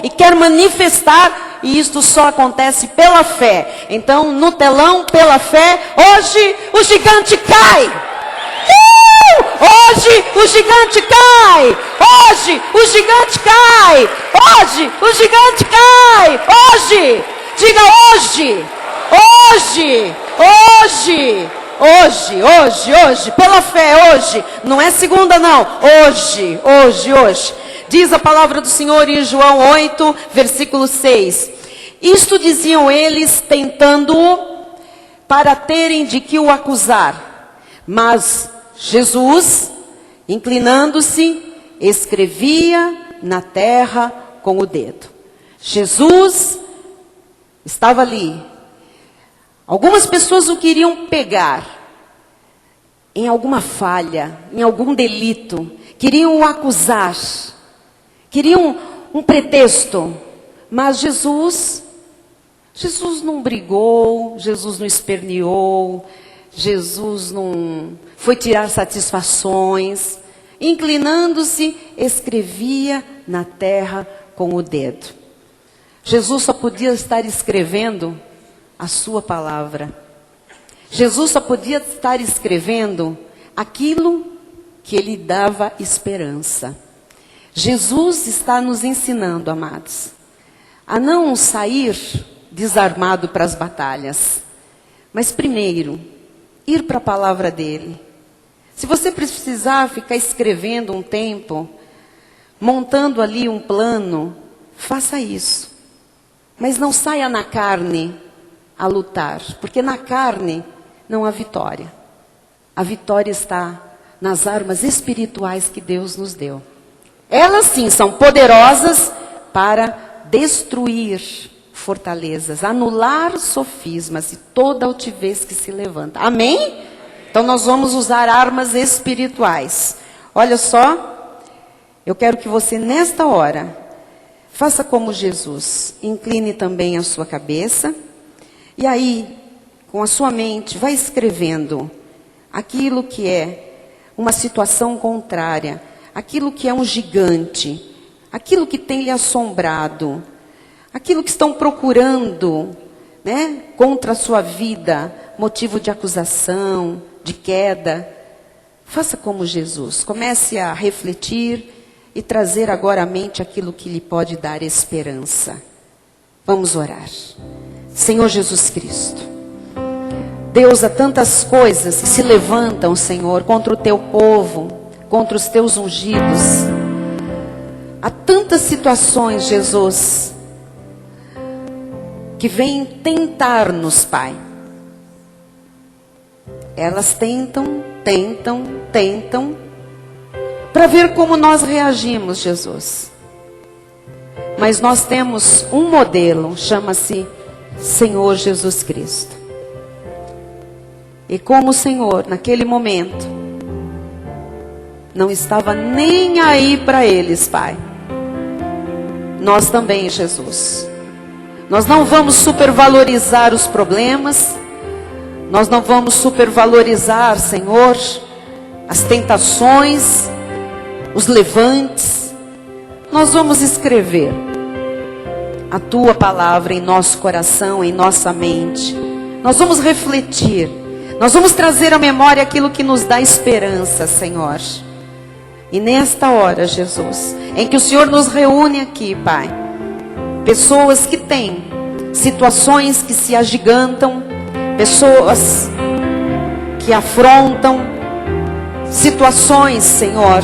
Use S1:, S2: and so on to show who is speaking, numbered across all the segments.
S1: e quer manifestar, e isto só acontece pela fé. Então, no telão, pela fé, hoje o gigante cai. Hoje o gigante cai. Hoje o gigante cai. Hoje o gigante cai. Hoje. Diga hoje. Hoje. Hoje. Hoje, hoje, hoje, pela fé, hoje, não é segunda não, hoje, hoje, hoje. Diz a palavra do Senhor em João 8, versículo 6. Isto diziam eles, tentando-o, para terem de que o acusar. Mas Jesus, inclinando-se, escrevia na terra com o dedo. Jesus estava ali. Algumas pessoas o queriam pegar em alguma falha, em algum delito. Queriam o acusar. Queriam um pretexto. Mas Jesus não brigou, Jesus não esperneou, Jesus não foi tirar satisfações. Inclinando-se, escrevia na terra com o dedo. Jesus só podia estar escrevendo a sua palavra. Jesus só podia estar escrevendo aquilo que ele dava esperança. Jesus está nos ensinando, amados, a não sair desarmado para as batalhas, mas primeiro, ir para a palavra dele. Se você precisar ficar escrevendo um tempo, montando ali um plano, faça isso. Mas não saia na carne a lutar, porque na carne não há vitória. A vitória está nas armas espirituais que Deus nos deu. Elas sim são poderosas para destruir fortalezas, anular sofismas e toda altivez que se levanta. Amém? Então nós vamos usar armas espirituais. Olha só, eu quero que você nesta hora faça como Jesus, incline também a sua cabeça. E aí, com a sua mente, vai escrevendo aquilo que é uma situação contrária, aquilo que é um gigante, aquilo que tem lhe assombrado, aquilo que estão procurando, né, contra a sua vida, motivo de acusação, de queda. Faça como Jesus, comece a refletir e trazer agora à mente aquilo que lhe pode dar esperança. Vamos orar. Senhor Jesus Cristo, Deus, há tantas coisas que se levantam, Senhor, contra o teu povo, contra os teus ungidos. Há tantas situações, Jesus, que vêm tentar-nos, Pai. Elas tentam, para ver como nós reagimos, Jesus. Mas nós temos um modelo, chama-se Senhor Jesus Cristo. E como o Senhor, naquele momento, não estava nem aí para eles, Pai. Nós também, Jesus. Nós não vamos supervalorizar os problemas. Nós não vamos supervalorizar, Senhor, as tentações, os levantes. Nós vamos escrever a tua palavra em nosso coração, em nossa mente. Nós vamos refletir. Nós vamos trazer à memória aquilo que nos dá esperança, Senhor. E nesta hora, Jesus, em que o Senhor nos reúne aqui, Pai, pessoas que têm situações que se agigantam, pessoas que afrontam, situações, Senhor,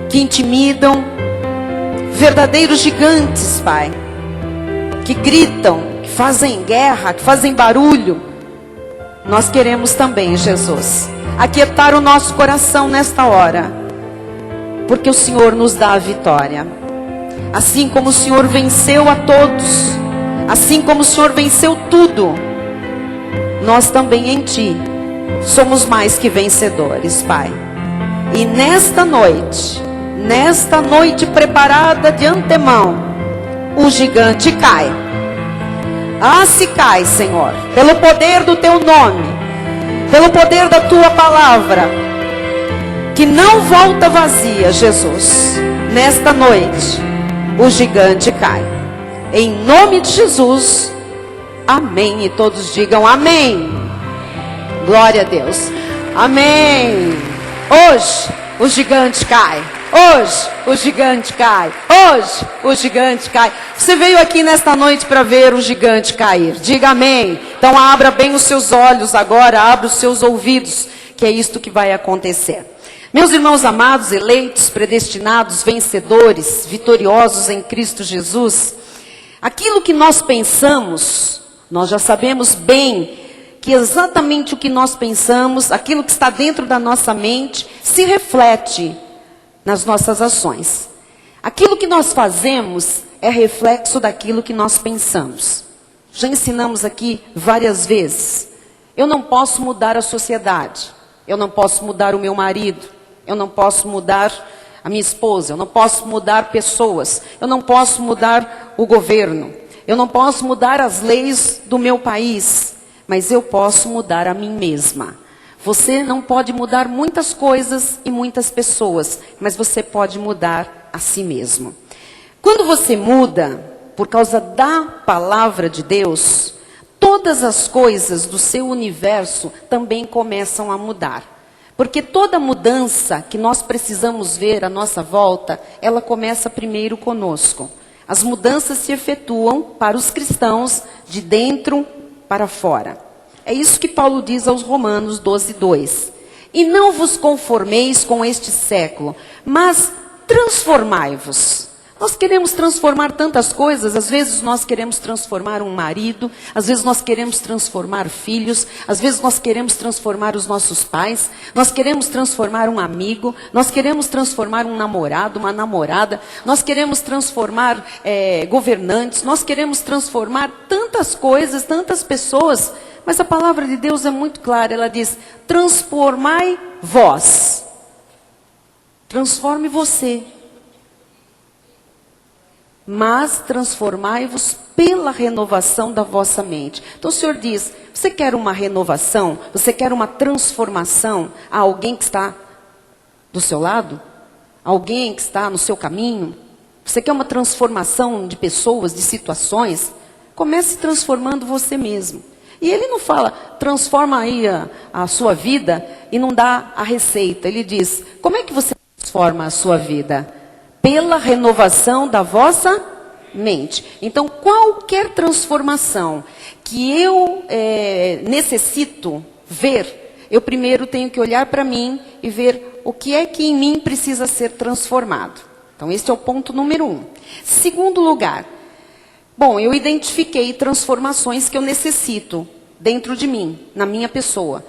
S1: que intimidam, verdadeiros gigantes, Pai, que gritam, que fazem guerra, que fazem barulho. Nós queremos também, Jesus, aquietar o nosso coração nesta hora, porque o Senhor nos dá a vitória. Assim como o Senhor venceu a todos, assim como o Senhor venceu tudo, nós também em Ti somos mais que vencedores, Pai. E nesta noite preparada de antemão, o gigante cai. Ah, se cai, Senhor, pelo poder do Teu nome, pelo poder da Tua palavra, que não volta vazia, Jesus. Nesta noite, o gigante cai. Em nome de Jesus. Amém. E todos digam amém. Glória a Deus. Amém. Hoje o gigante cai. Hoje o gigante cai. Hoje o gigante cai. Você veio aqui nesta noite para ver o gigante cair. Diga amém. Então abra bem os seus olhos agora. Abra os seus ouvidos. Que é isto que vai acontecer. Meus irmãos amados, eleitos, predestinados, vencedores, vitoriosos em Cristo Jesus. Aquilo que nós pensamos, nós já sabemos bem que exatamente o que nós pensamos, aquilo que está dentro da nossa mente, se reflete nas nossas ações. Aquilo que nós fazemos é reflexo daquilo que nós pensamos. Já ensinamos aqui várias vezes. Eu não posso mudar a sociedade. Eu não posso mudar o meu marido. Eu não posso mudar a minha esposa. Eu não posso mudar pessoas. Eu não posso mudar o governo. Eu não posso mudar as leis do meu país. Mas eu posso mudar a mim mesma. Você não pode mudar muitas coisas e muitas pessoas, mas você pode mudar a si mesmo. Quando você muda, por causa da palavra de Deus, todas as coisas do seu universo também começam a mudar. Porque toda mudança que nós precisamos ver à nossa volta, ela começa primeiro conosco. As mudanças se efetuam para os cristãos de dentro para fora. É isso que Paulo diz aos Romanos 12:2. E não vos conformeis com este século, mas transformai-vos. Nós queremos transformar tantas coisas, às vezes nós queremos transformar um marido, às vezes nós queremos transformar filhos, às vezes nós queremos transformar os nossos pais, nós queremos transformar um amigo, nós queremos transformar um namorado, uma namorada, nós queremos transformar governantes, nós queremos transformar tantas coisas, tantas pessoas, mas a palavra de Deus é muito clara, ela diz, transformai vós, transforme você. Mas transformai-vos pela renovação da vossa mente. Então o Senhor diz, você quer uma renovação? Você quer uma transformação a alguém que está do seu lado? Alguém que está no seu caminho? Você quer uma transformação de pessoas, de situações? Comece transformando você mesmo. E ele não fala, transforma aí a sua vida e não dá a receita. Ele diz, como é que você transforma a sua vida? Pela renovação da vossa mente. Então, qualquer transformação que eu necessito ver, eu primeiro tenho que olhar para mim e ver o que é que em mim precisa ser transformado. Então, esse é o ponto número 1. Segundo lugar, bom, eu identifiquei transformações que eu necessito dentro de mim, na minha pessoa.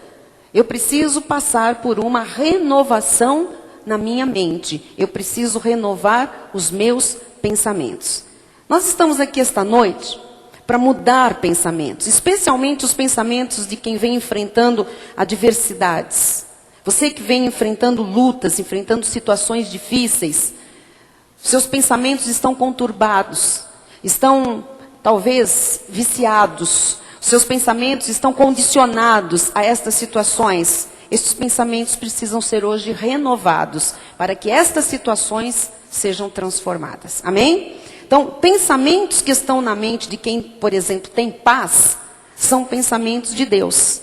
S1: Eu preciso passar por uma renovação na minha mente. Eu preciso renovar os meus pensamentos. Nós estamos aqui esta noite para mudar pensamentos, especialmente os pensamentos de quem vem enfrentando adversidades. Você que vem enfrentando lutas, enfrentando situações difíceis, seus pensamentos estão conturbados, estão talvez viciados, seus pensamentos estão condicionados a estas situações. Estes pensamentos precisam ser hoje renovados para que estas situações sejam transformadas. Amém? Então, pensamentos que estão na mente de quem, por exemplo, tem paz, são pensamentos de Deus.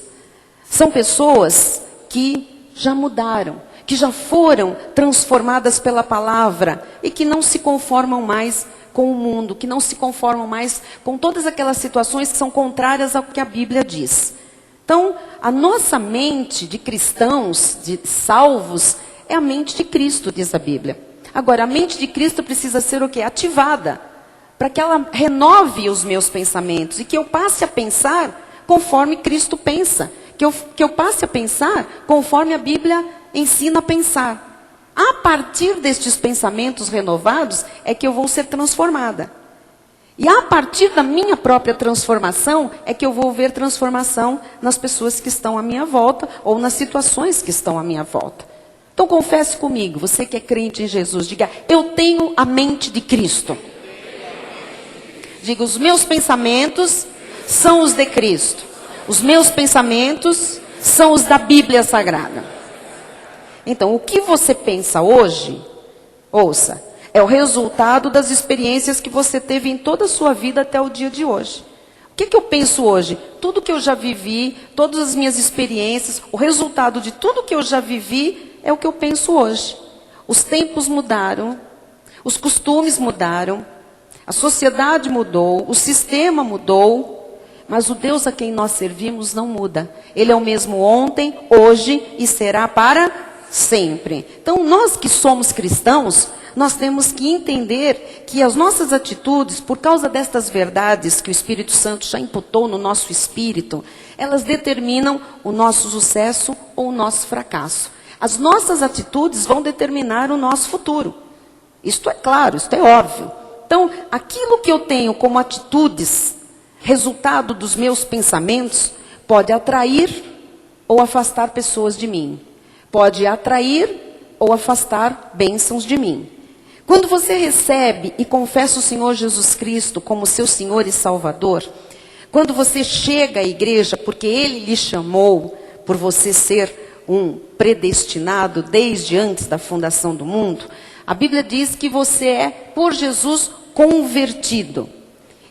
S1: São pessoas que já mudaram, que já foram transformadas pela palavra e que não se conformam mais com o mundo, que não se conformam mais com todas aquelas situações que são contrárias ao que a Bíblia diz. Então, a nossa mente de cristãos, de salvos, é a mente de Cristo, diz a Bíblia. Agora, a mente de Cristo precisa ser o quê? Ativada, para que ela renove os meus pensamentos e que eu passe a pensar conforme Cristo pensa. Que eu passe a pensar conforme a Bíblia ensina a pensar. A partir destes pensamentos renovados é que eu vou ser transformada. E a partir da minha própria transformação, é que eu vou ver transformação nas pessoas que estão à minha volta, ou nas situações que estão à minha volta. Então confesse comigo, você que é crente em Jesus, diga, eu tenho a mente de Cristo. Diga, os meus pensamentos são os de Cristo. Os meus pensamentos são os da Bíblia Sagrada. Então, o que você pensa hoje, ouça, é o resultado das experiências que você teve em toda a sua vida até o dia de hoje. O que eu penso hoje? Tudo que eu já vivi, todas as minhas experiências, o resultado de tudo que eu já vivi é o que eu penso hoje. Os tempos mudaram, os costumes mudaram, a sociedade mudou, o sistema mudou, mas o Deus a quem nós servimos não muda. Ele é o mesmo ontem, hoje e será para sempre. Então, nós que somos cristãos, nós temos que entender que as nossas atitudes, por causa destas verdades que o Espírito Santo já imputou no nosso espírito, elas determinam o nosso sucesso ou o nosso fracasso. As nossas atitudes vão determinar o nosso futuro. Isto é claro, isto é óbvio. Então, aquilo que eu tenho como atitudes, resultado dos meus pensamentos, pode atrair ou afastar pessoas de mim. Pode atrair ou afastar bênçãos de mim. Quando você recebe e confessa o Senhor Jesus Cristo como seu Senhor e Salvador, quando você chega à igreja porque Ele lhe chamou, por você ser um predestinado desde antes da fundação do mundo, a Bíblia diz que você é, por Jesus, convertido.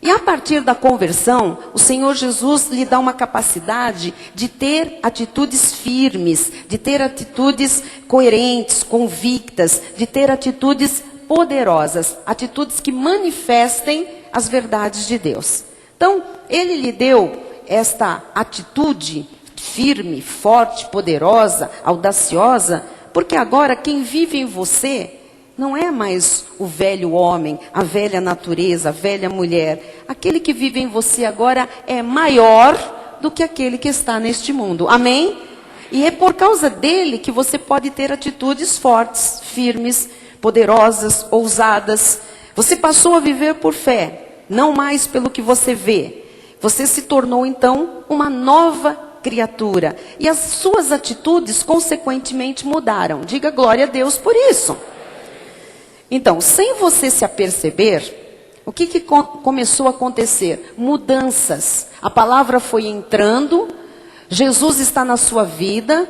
S1: E a partir da conversão, o Senhor Jesus lhe dá uma capacidade de ter atitudes firmes, de ter atitudes coerentes, convictas, de ter atitudes poderosas, atitudes que manifestem as verdades de Deus. Então, Ele lhe deu esta atitude firme, forte, poderosa, audaciosa, porque agora quem vive em você não é mais o velho homem, a velha natureza, a velha mulher. Aquele que vive em você agora é maior do que aquele que está neste mundo. Amém? E é por causa dele que você pode ter atitudes fortes, firmes, poderosas, ousadas. Você passou a viver por fé, não mais pelo que você vê. Você se tornou então uma nova criatura. E as suas atitudes consequentemente mudaram. Diga glória a Deus por isso. Então, sem você se aperceber, o que começou a acontecer? Mudanças. A palavra foi entrando, Jesus está na sua vida,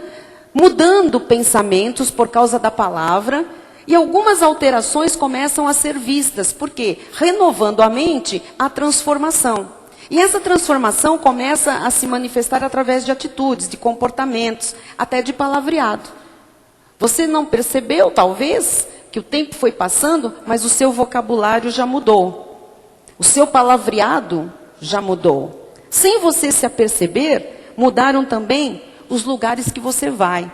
S1: mudando pensamentos por causa da palavra, e algumas alterações começam a ser vistas. Por quê? Renovando a mente, a transformação. E essa transformação começa a se manifestar através de atitudes, de comportamentos, até de palavreado. Você não percebeu, talvez, que o tempo foi passando, mas o seu vocabulário já mudou. O seu palavreado já mudou. Sem você se aperceber, mudaram também os lugares que você vai,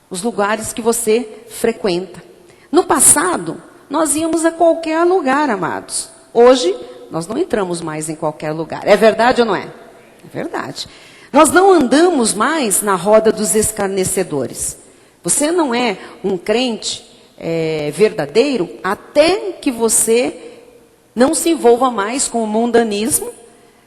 S1: os lugares que você frequenta. No passado, nós íamos a qualquer lugar, amados. Hoje, nós não entramos mais em qualquer lugar. É verdade ou não é? É verdade. Nós não andamos mais na roda dos escarnecedores. Você não é um crente verdadeiro até que você não se envolva mais com o mundanismo,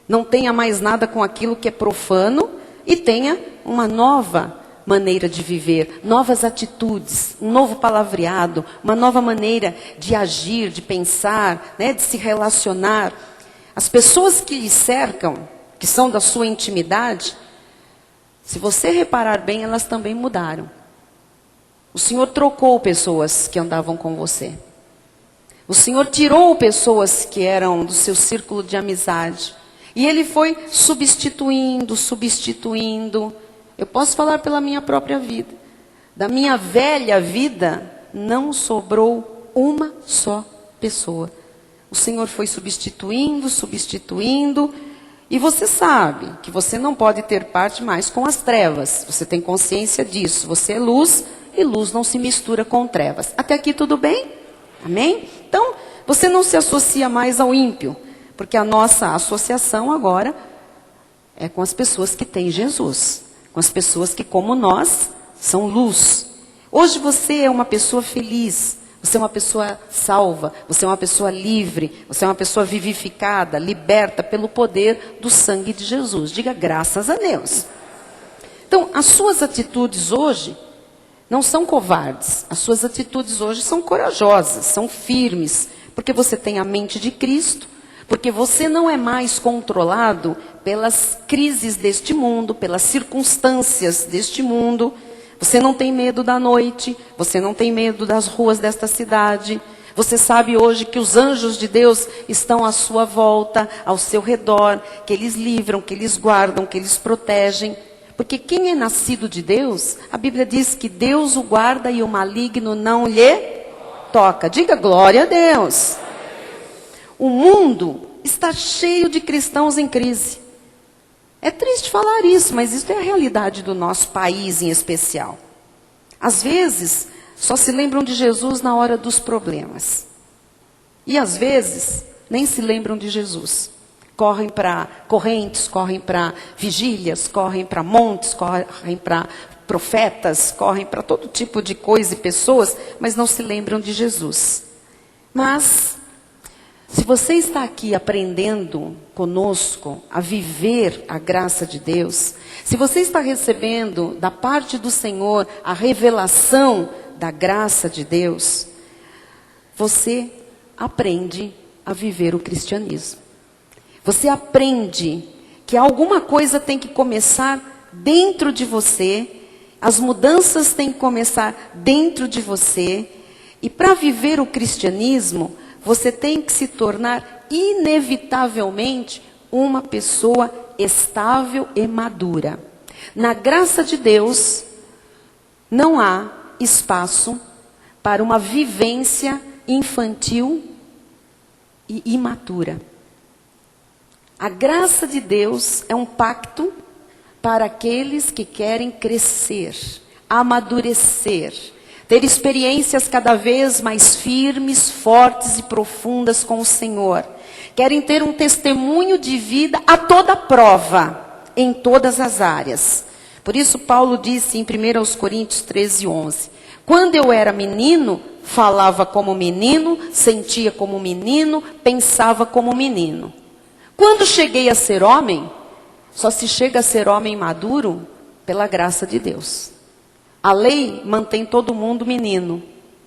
S1: não tenha mais nada com aquilo que é profano e tenha uma nova maneira de viver, novas atitudes, um novo palavreado, uma nova maneira de agir, de pensar, né, de se relacionar. As pessoas que lhe cercam, que são da sua intimidade, se você reparar bem, elas também mudaram. O Senhor trocou pessoas que andavam com você. O Senhor tirou pessoas que eram do seu círculo de amizade. E Ele foi substituindo. Eu posso falar pela minha própria vida. Da minha velha vida, não sobrou uma só pessoa. O Senhor foi substituindo. E você sabe que você não pode ter parte mais com as trevas. Você tem consciência disso. Você é luz. E luz não se mistura com trevas. Até aqui tudo bem? Amém? Então, você não se associa mais ao ímpio, porque a nossa associação agora é com as pessoas que têm Jesus, com as pessoas que, como nós, são luz. Hoje você é uma pessoa feliz, você é uma pessoa salva, você é uma pessoa livre, você é uma pessoa vivificada, liberta pelo poder do sangue de Jesus. Diga graças a Deus. Então, as suas atitudes hoje não são covardes, as suas atitudes hoje são corajosas, são firmes, porque você tem a mente de Cristo, porque você não é mais controlado pelas crises deste mundo, pelas circunstâncias deste mundo. Você não tem medo da noite, você não tem medo das ruas desta cidade, Você sabe hoje que os anjos de Deus estão à sua volta, ao seu redor, que eles livram, que eles guardam, que eles protegem. Porque quem é nascido de Deus, a Bíblia diz que Deus o guarda e o maligno não lhe toca. Diga glória a Deus. O mundo está cheio de cristãos em crise. É triste falar isso, mas isso é a realidade do nosso país em especial. Às vezes, só se lembram de Jesus na hora dos problemas. E às vezes, nem se lembram de Jesus. Correm para correntes, correm para vigílias, correm para montes, correm para profetas, correm para todo tipo de coisa e pessoas, mas não se lembram de Jesus. Mas, se você está aqui aprendendo conosco a viver a graça de Deus, se você está recebendo da parte do Senhor a revelação da graça de Deus, você aprende a viver o cristianismo. Você aprende que alguma coisa tem que começar dentro de você, as mudanças têm que começar dentro de você, e para viver o cristianismo, você tem que se tornar inevitavelmente uma pessoa estável e madura. Na graça de Deus, não há espaço para uma vivência infantil e imatura. A graça de Deus é um pacto para aqueles que querem crescer, amadurecer, ter experiências cada vez mais firmes, fortes e profundas com o Senhor. Querem ter um testemunho de vida a toda prova, em todas as áreas. Por isso Paulo disse em 1 Coríntios 13:11, quando eu era menino, falava como menino, sentia como menino, pensava como menino. Quando cheguei a ser homem, só se chega a ser homem maduro pela graça de Deus. A lei mantém todo mundo menino,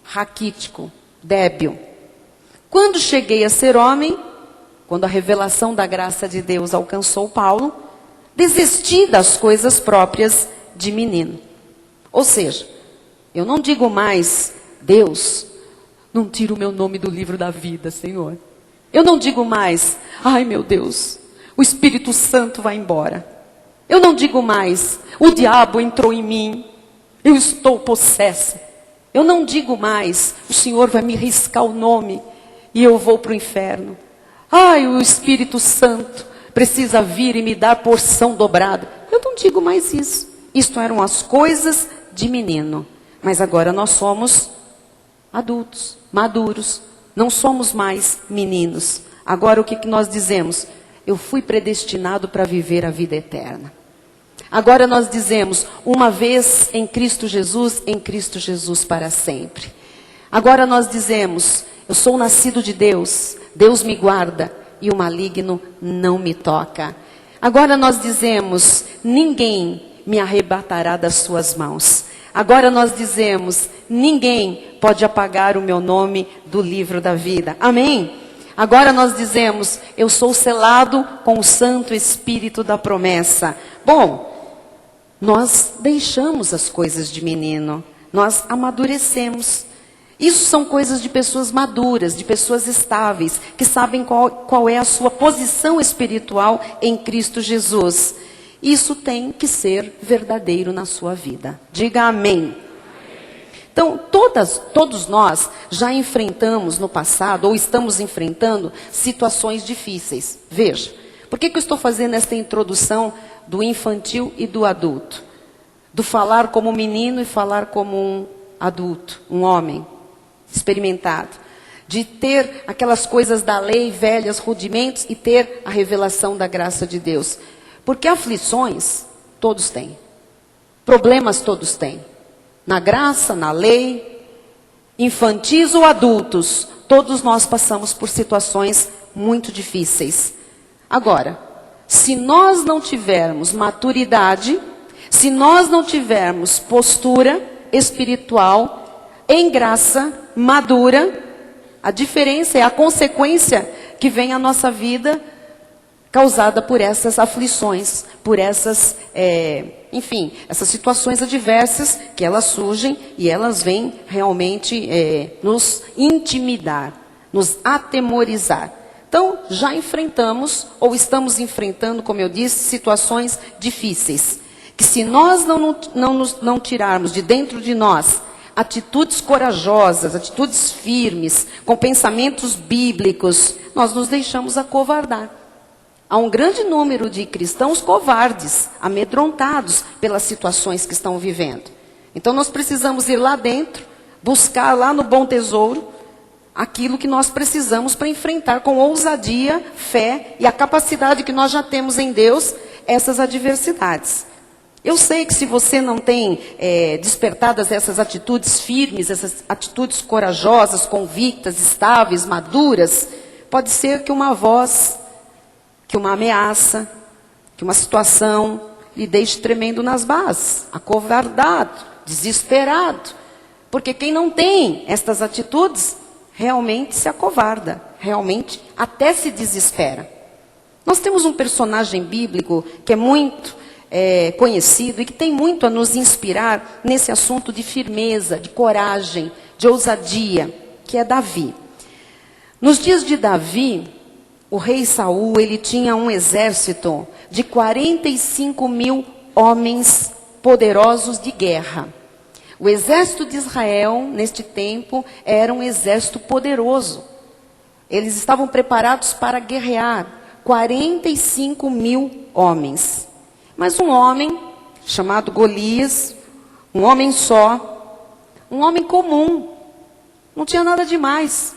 S1: raquítico, débil. Quando cheguei a ser homem, quando a revelação da graça de Deus alcançou Paulo, desisti das coisas próprias de menino. Ou seja, eu não digo mais, Deus, não tira o meu nome do livro da vida, Senhor. Eu não digo mais, ai meu Deus, o Espírito Santo vai embora. Eu não digo mais, o diabo entrou em mim, eu estou possessa. Eu não digo mais, o Senhor vai me riscar o nome e eu vou para o inferno. Ai, o Espírito Santo precisa vir e me dar porção dobrada. Eu não digo mais isso. Isto eram as coisas de menino. Mas agora nós somos adultos, maduros. Não somos mais meninos. Agora o que nós dizemos? Eu fui predestinado para viver a vida eterna. Agora nós dizemos, uma vez em Cristo Jesus para sempre. Agora nós dizemos, eu sou nascido de Deus, Deus me guarda e o maligno não me toca. Agora nós dizemos, ninguém me arrebatará das suas mãos. Agora nós dizemos, ninguém pode apagar o meu nome do livro da vida. Amém? Agora nós dizemos, eu sou selado com o Santo Espírito da promessa. Bom, nós deixamos as coisas de menino, nós amadurecemos. Isso são coisas de pessoas maduras, de pessoas estáveis, que sabem qual é a sua posição espiritual em Cristo Jesus. Isso tem que ser verdadeiro na sua vida. Diga amém. Então, todos nós já enfrentamos no passado, ou estamos enfrentando, situações difíceis. Veja, por que eu estou fazendo essa introdução do infantil e do adulto? Do falar como menino e falar como um adulto, um homem experimentado. De ter aquelas coisas da lei, velhas, rudimentos, e ter a revelação da graça de Deus. Porque aflições, todos têm. Problemas todos têm. Na graça, na lei, infantis ou adultos, todos nós passamos por situações muito difíceis. Agora, se nós não tivermos maturidade, se nós não tivermos postura espiritual, em graça, madura, a diferença é a consequência que vem à nossa vida causada por essas aflições, por essas, enfim, essas situações adversas que elas surgem e elas vêm realmente nos intimidar, nos atemorizar. Então, já enfrentamos, ou estamos enfrentando, como eu disse, situações difíceis. Que se nós não tirarmos de dentro de nós atitudes corajosas, atitudes firmes, com pensamentos bíblicos, nós nos deixamos acovardar. Há um grande número de cristãos covardes, amedrontados pelas situações que estão vivendo. Então nós precisamos ir lá dentro, buscar lá no bom tesouro, aquilo que nós precisamos para enfrentar com ousadia, fé e a capacidade que nós já temos em Deus, essas adversidades. Eu sei que se você não tem despertadas essas atitudes firmes, essas atitudes corajosas, convictas, estáveis, maduras, pode ser que uma voz, que uma ameaça, que uma situação lhe deixe tremendo nas bases, acovardado, desesperado. Porque quem não tem estas atitudes, realmente se acovarda, realmente até se desespera. Nós temos um personagem bíblico que é muito conhecido e que tem muito a nos inspirar nesse assunto de firmeza, de coragem, de ousadia, que é Davi. Nos dias de Davi, o rei Saul, ele tinha um exército de 45.000 homens poderosos de guerra. O exército de Israel, neste tempo, era um exército poderoso. Eles estavam preparados para guerrear, 45.000 homens. Mas um homem, chamado Golias, um homem só, um homem comum, não tinha nada demais.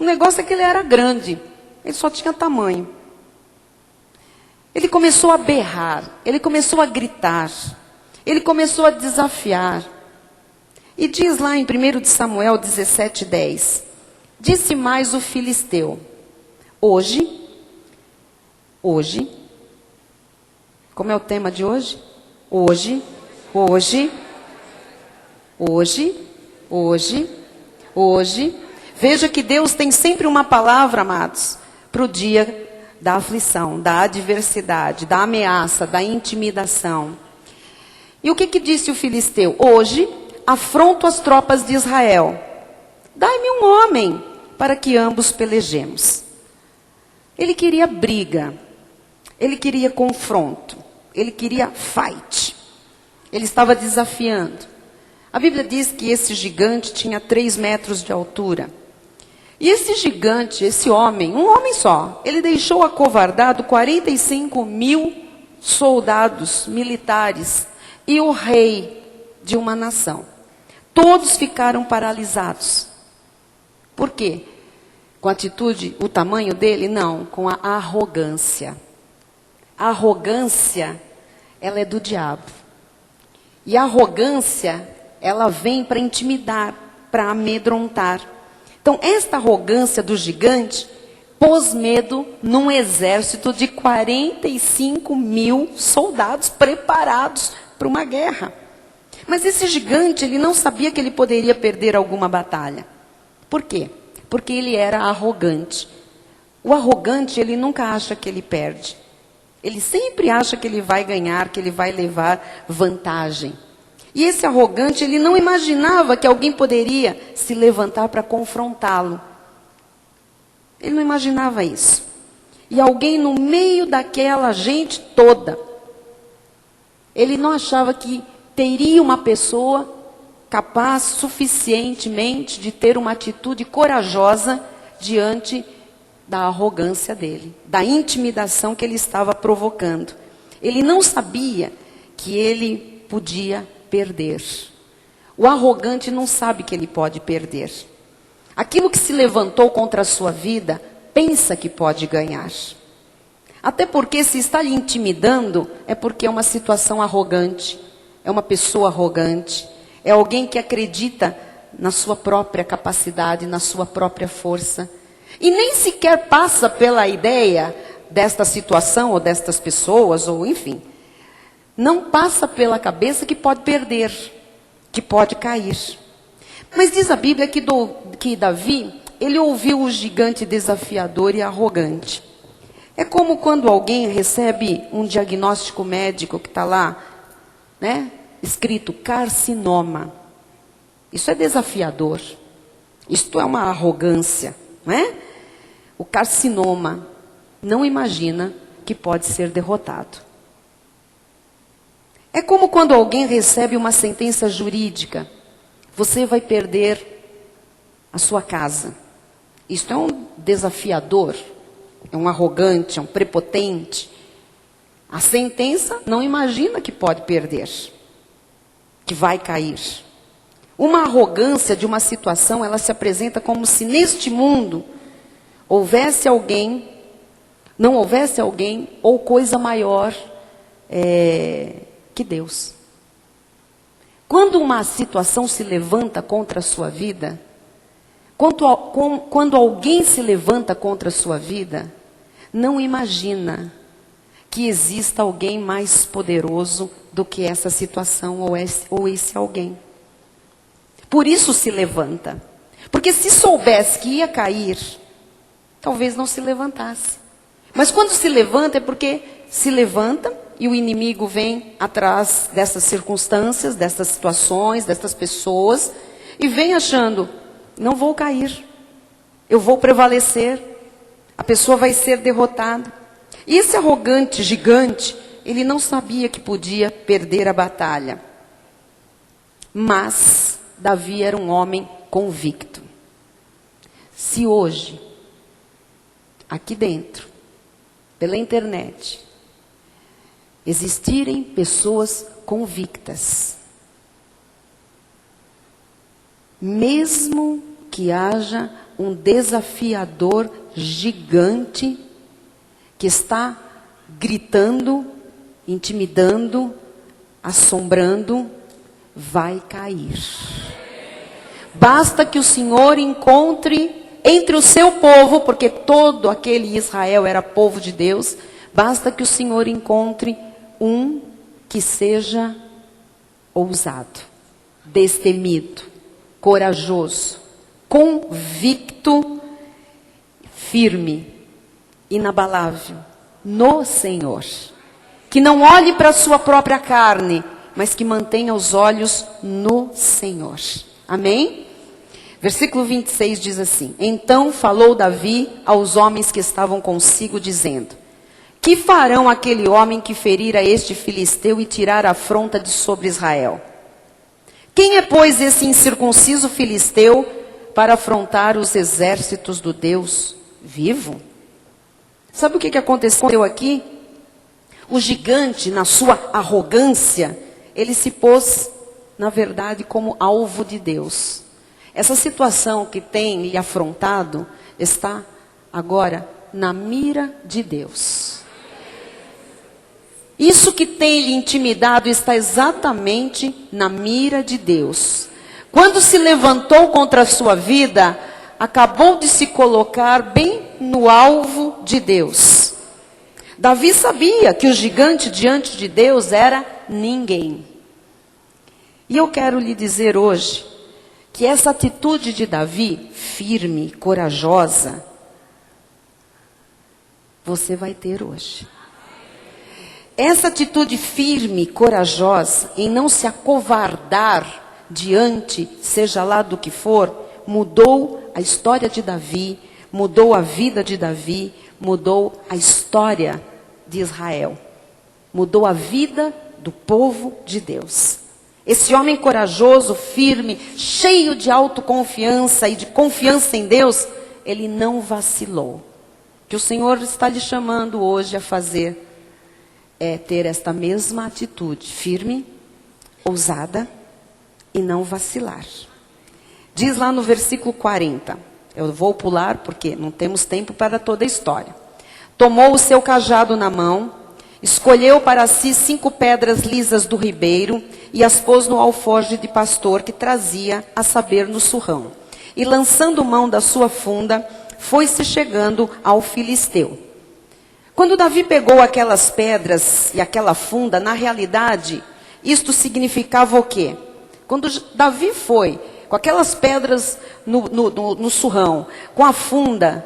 S1: O negócio é que ele era grande, ele só tinha tamanho. Ele começou a berrar, ele começou a gritar, ele começou a desafiar. E diz lá em 1 de Samuel 17:10, disse mais o filisteu, hoje, como é o tema de hoje? Hoje, veja que Deus tem sempre uma palavra, amados, para o dia da aflição, da adversidade, da ameaça, da intimidação. E o que disse o filisteu? Hoje, afronto as tropas de Israel. Dai-me um homem para que ambos pelejemos. Ele queria briga, ele queria confronto, ele queria fight. Ele estava desafiando. A Bíblia diz que esse gigante tinha 3 metros de altura. E esse gigante, esse homem, um homem só, ele deixou acovardado 45.000 soldados militares e o rei de uma nação. Todos ficaram paralisados. Por quê? Com a atitude, o tamanho dele? Não, com a arrogância. A arrogância, ela é do diabo. E a arrogância, ela vem para intimidar, para amedrontar. Então, esta arrogância do gigante pôs medo num exército de 45.000 soldados preparados para uma guerra. Mas esse gigante, ele não sabia que ele poderia perder alguma batalha. Por quê? Porque ele era arrogante. O arrogante, ele nunca acha que ele perde. Ele sempre acha que ele vai ganhar, que ele vai levar vantagem. E esse arrogante, ele não imaginava que alguém poderia se levantar para confrontá-lo. Ele não imaginava isso. E alguém no meio daquela gente toda, ele não achava que teria uma pessoa capaz suficientemente de ter uma atitude corajosa diante da arrogância dele, da intimidação que ele estava provocando. Ele não sabia que ele podia perder. O arrogante não sabe que ele pode perder. Aquilo que se levantou contra a sua vida, pensa que pode ganhar. Até porque se está lhe intimidando, é porque é uma situação arrogante, é uma pessoa arrogante, é alguém que acredita na sua própria capacidade, na sua própria força. E nem sequer passa pela ideia desta situação, ou destas pessoas, ou enfim. Não passa pela cabeça que pode perder, que pode cair. Mas diz a Bíblia que Davi, ele ouviu o gigante desafiador e arrogante. É como quando alguém recebe um diagnóstico médico que está lá, né, escrito carcinoma. Isso é desafiador. Isto é uma arrogância, não é? O carcinoma não imagina que pode ser derrotado. É como quando alguém recebe uma sentença jurídica. Você vai perder a sua casa. Isto é um desafiador, é um arrogante, é um prepotente. A sentença não imagina que pode perder, que vai cair. Uma arrogância de uma situação, ela se apresenta como se neste mundo houvesse alguém, não houvesse alguém ou coisa maior que Deus. Quando uma situação se levanta contra a sua vida, quando alguém se levanta contra a sua vida, não imagina que exista alguém mais poderoso do que essa situação ou esse alguém. Por isso se levanta. Porque se soubesse que ia cair, talvez não se levantasse. Mas quando se levanta é porque se levanta e o inimigo vem atrás dessas circunstâncias, dessas situações, dessas pessoas, e vem achando, não vou cair, eu vou prevalecer, a pessoa vai ser derrotada. E esse arrogante gigante, ele não sabia que podia perder a batalha. Mas Davi era um homem convicto. Se hoje, aqui dentro, pela internet, existirem pessoas convictas, mesmo que haja um desafiador gigante que está gritando, intimidando, assombrando, vai cair. Basta que o Senhor encontre entre o seu povo, porque todo aquele Israel era povo de Deus, basta que o Senhor encontre um que seja ousado, destemido, corajoso, convicto, firme, inabalável no Senhor. Que não olhe para a sua própria carne, mas que mantenha os olhos no Senhor. Amém? Versículo 26 diz assim: Então falou Davi aos homens que estavam consigo, dizendo: Que farão aquele homem que ferir a este filisteu e tirar a afronta de sobre Israel? Quem é, pois, esse incircunciso filisteu para afrontar os exércitos do Deus vivo? Sabe o que aconteceu aqui? O gigante, na sua arrogância, ele se pôs, na verdade, como alvo de Deus. Essa situação que tem lhe afrontado está agora na mira de Deus. Isso que tem lhe intimidado está exatamente na mira de Deus. Quando se levantou contra a sua vida, acabou de se colocar bem no alvo de Deus. Davi sabia que o gigante diante de Deus era ninguém. E eu quero lhe dizer hoje que essa atitude de Davi, firme, corajosa, você vai ter hoje. Essa atitude firme, corajosa, em não se acovardar diante, seja lá do que for, mudou a história de Davi, mudou a vida de Davi, mudou a história de Israel, mudou a vida do povo de Deus. Esse homem corajoso, firme, cheio de autoconfiança e de confiança em Deus, ele não vacilou. Que o Senhor está lhe chamando hoje a fazer é ter esta mesma atitude, firme, ousada e não vacilar. Diz lá no versículo 40, eu vou pular porque não temos tempo para toda a história. Tomou o seu cajado na mão, escolheu para si 5 pedras lisas do ribeiro e as pôs no alforje de pastor que trazia, a saber, no surrão. E lançando mão da sua funda, foi-se chegando ao filisteu. Quando Davi pegou aquelas pedras e aquela funda, na realidade, isto significava o quê? Quando Davi foi com aquelas pedras no surrão, com a funda,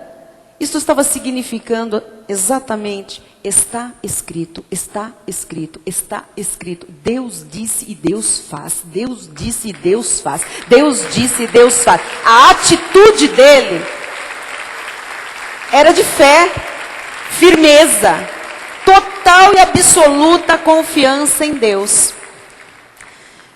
S1: Isso estava significando exatamente, está escrito, está escrito, está escrito. Deus disse e Deus faz. Deus disse e Deus faz. Deus disse e Deus faz. A atitude dele era de fé, firmeza, total e absoluta confiança em Deus.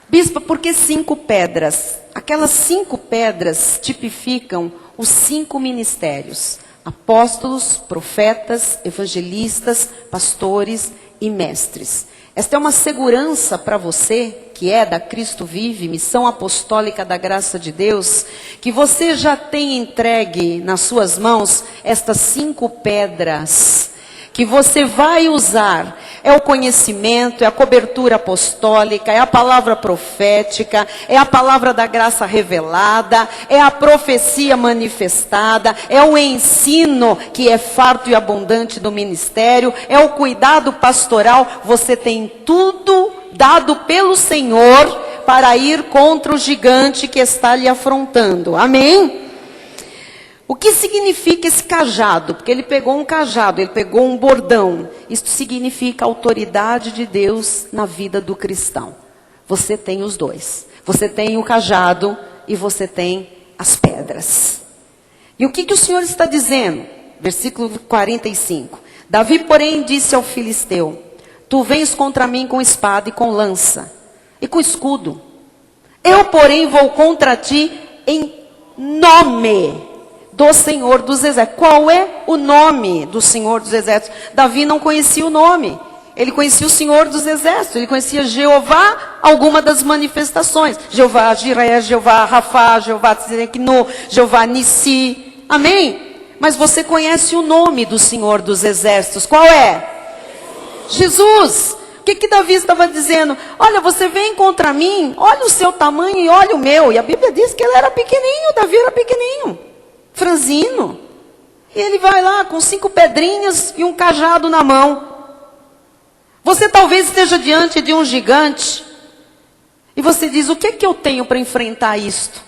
S1: Bispa, por que 5 pedras? Aquelas 5 pedras tipificam os 5 ministérios: apóstolos, profetas, evangelistas, pastores e mestres. Esta é uma segurança para você, que é da Cristo Vive, Missão Apostólica da Graça de Deus, que você já tem entregue nas suas mãos estas 5 pedras, que você vai usar. É o conhecimento, é a cobertura apostólica, é a palavra profética, é a palavra da graça revelada, é a profecia manifestada, é o ensino que é farto e abundante do ministério, é o cuidado pastoral. Você tem tudo dado pelo Senhor para ir contra o gigante que está lhe afrontando. Amém? O que significa esse cajado? Porque ele pegou um cajado, ele pegou um bordão. Isso significa a autoridade de Deus na vida do cristão. Você tem os dois. Você tem o cajado e você tem as pedras. E o que o Senhor está dizendo? Versículo 45. Davi, porém, disse ao filisteu: tu vens contra mim com espada e com lança e com escudo. Eu, porém, vou contra ti em nome do Senhor dos Exércitos. Qual é o nome do Senhor dos Exércitos? Davi não conhecia o nome. Ele conhecia o Senhor dos Exércitos. Ele conhecia Jeová, alguma das manifestações. Jeová Jireh, Jeová Rafá, Jeová Tzidkenu, Jeová Nissi. Amém? Mas você conhece o nome do Senhor dos Exércitos. Qual é? Jesus. O que Davi estava dizendo? Olha, você vem contra mim, olha o seu tamanho e olha o meu. E a Bíblia diz que ele era pequenininho, Davi era pequenininho, franzino. E ele vai lá com 5 pedrinhas e um cajado na mão. Você talvez esteja diante de um gigante. E você diz: o que é que eu tenho para enfrentar isto?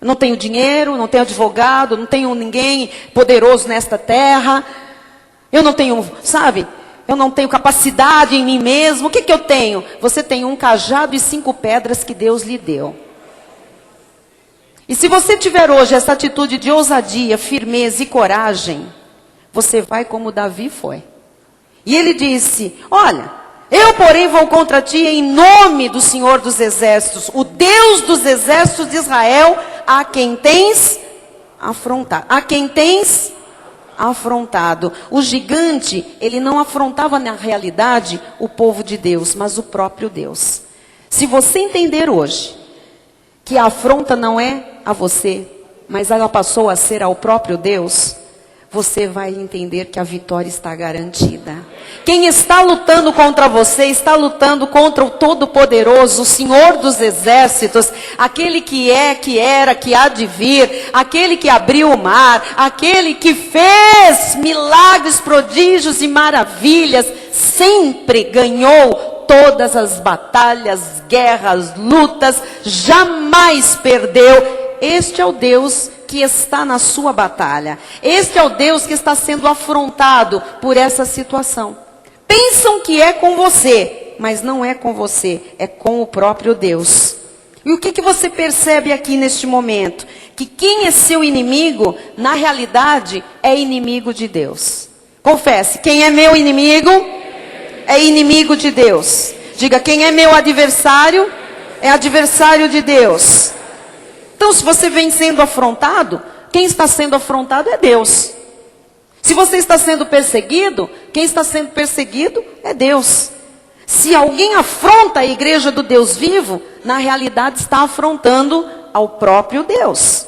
S1: Eu não tenho dinheiro, não tenho advogado, não tenho ninguém poderoso nesta terra. Eu não tenho, sabe? Eu não tenho capacidade em mim mesmo. O que é que eu tenho? Você tem um cajado e 5 pedras que Deus lhe deu. E se você tiver hoje essa atitude de ousadia, firmeza e coragem, você vai como Davi foi. E ele disse: olha, eu porém vou contra ti em nome do Senhor dos Exércitos, o Deus dos exércitos de Israel, a quem tens afrontado. A quem tens afrontado. O gigante, ele não afrontava na realidade o povo de Deus, mas o próprio Deus. Se você entender hoje que a afronta não é a você, mas ela passou a ser ao próprio Deus, você vai entender que a vitória está garantida. Quem está lutando contra você, está lutando contra o Todo-Poderoso, o Senhor dos Exércitos, aquele que é, que era, que há de vir, aquele que abriu o mar, aquele que fez milagres, prodígios e maravilhas, sempre ganhou todas as batalhas, guerras, lutas, jamais perdeu. Este é o Deus que está na sua batalha. Este é o Deus que está sendo afrontado por essa situação. Pensam que é com você, mas não é com você, é com o próprio Deus. E o que você percebe aqui neste momento? Que quem é seu inimigo, na realidade, é inimigo de Deus. Confesse: quem é meu inimigo é inimigo de Deus. Diga: quem é meu adversário é adversário de Deus. Então, se você vem sendo afrontado, quem está sendo afrontado é Deus. Se você está sendo perseguido, quem está sendo perseguido é Deus. Se alguém afronta a igreja do Deus vivo, na realidade está afrontando ao próprio Deus.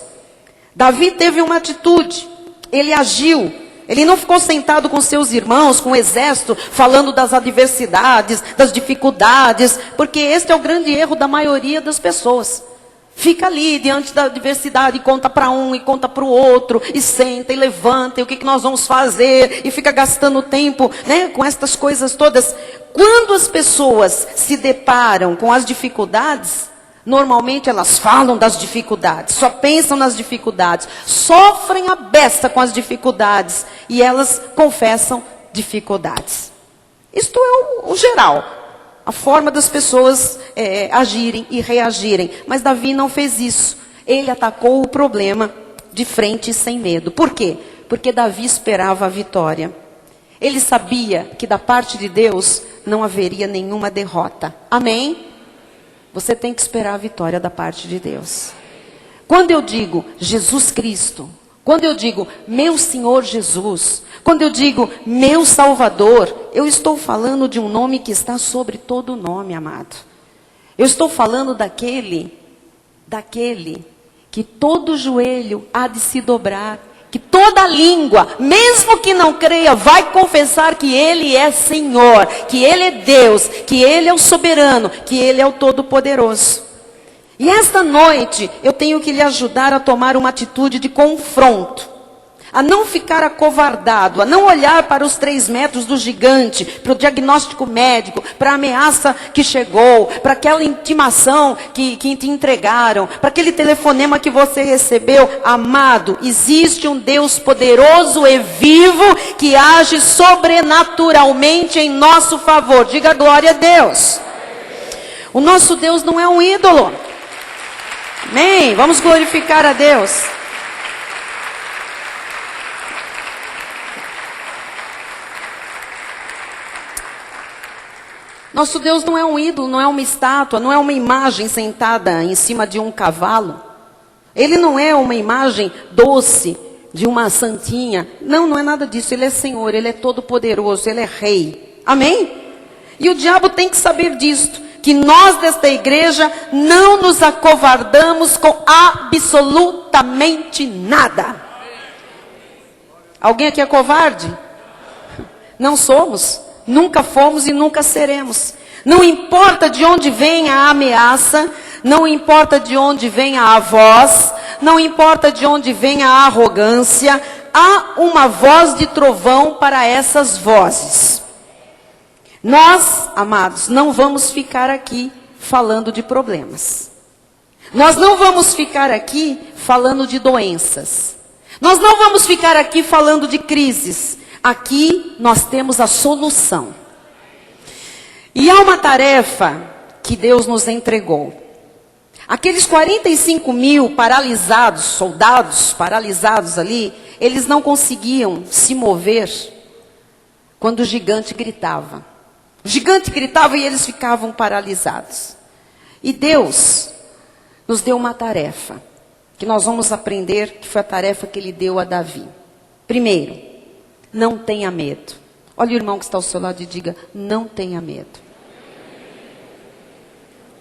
S1: Davi teve uma atitude, ele agiu. Ele não ficou sentado com seus irmãos, com o exército, falando das adversidades, das dificuldades, porque este é o grande erro da maioria das pessoas. Fica ali diante da adversidade e conta para um e conta para o outro, e senta e levanta, e o que nós vamos fazer, e fica gastando tempo, né, com estas coisas todas. Quando as pessoas se deparam com as dificuldades, normalmente elas falam das dificuldades, só pensam nas dificuldades, sofrem a beça com as dificuldades e elas confessam dificuldades. Isto é o geral, a forma das pessoas agirem e reagirem. Mas Davi não fez isso. Ele atacou o problema de frente e sem medo. Por quê? Porque Davi esperava a vitória. Ele sabia que da parte de Deus não haveria nenhuma derrota. Amém? Você tem que esperar a vitória da parte de Deus. Quando eu digo Jesus Cristo, quando eu digo meu Senhor Jesus, quando eu digo meu Salvador, eu estou falando de um nome que está sobre todo nome, amado. Eu estou falando daquele que todo joelho há de se dobrar, que toda língua, mesmo que não creia, vai confessar que Ele é Senhor, que Ele é Deus, que Ele é o soberano, que Ele é o Todo-Poderoso. E esta noite eu tenho que lhe ajudar a tomar uma atitude de confronto, a não ficar acovardado, a não olhar para os 3 metros do gigante, para o diagnóstico médico, para a ameaça que chegou, para aquela intimação que te entregaram, para aquele telefonema que você recebeu. Amado, existe um Deus poderoso e vivo que age sobrenaturalmente em nosso favor. Diga glória a Deus. O nosso Deus não é um ídolo. Amém? Vamos glorificar a Deus. Nosso Deus não é um ídolo, não é uma estátua, não é uma imagem sentada em cima de um cavalo. Ele não é uma imagem doce de uma santinha. Não, não é nada disso. Ele é Senhor, Ele é todo-poderoso, Ele é Rei. Amém? E o diabo tem que saber disto, que nós desta igreja não nos acovardamos com absolutamente nada. Alguém aqui é covarde? Não somos. Nunca fomos e nunca seremos. Não importa de onde vem a ameaça, não importa de onde vem a voz, não importa de onde vem a arrogância, há uma voz de trovão para essas vozes. Nós, amados, não vamos ficar aqui falando de problemas. Nós não vamos ficar aqui falando de doenças. Nós não vamos ficar aqui falando de crises. Aqui nós temos a solução. E há uma tarefa que Deus nos entregou. Aqueles 45 mil paralisados, soldados paralisados ali, eles não conseguiam se mover quando o gigante gritava. O gigante gritava e eles ficavam paralisados. E Deus nos deu uma tarefa, que nós vamos aprender, que foi a tarefa que Ele deu a Davi. Primeiro, não tenha medo. Olha o irmão que está ao seu lado e diga, não tenha medo.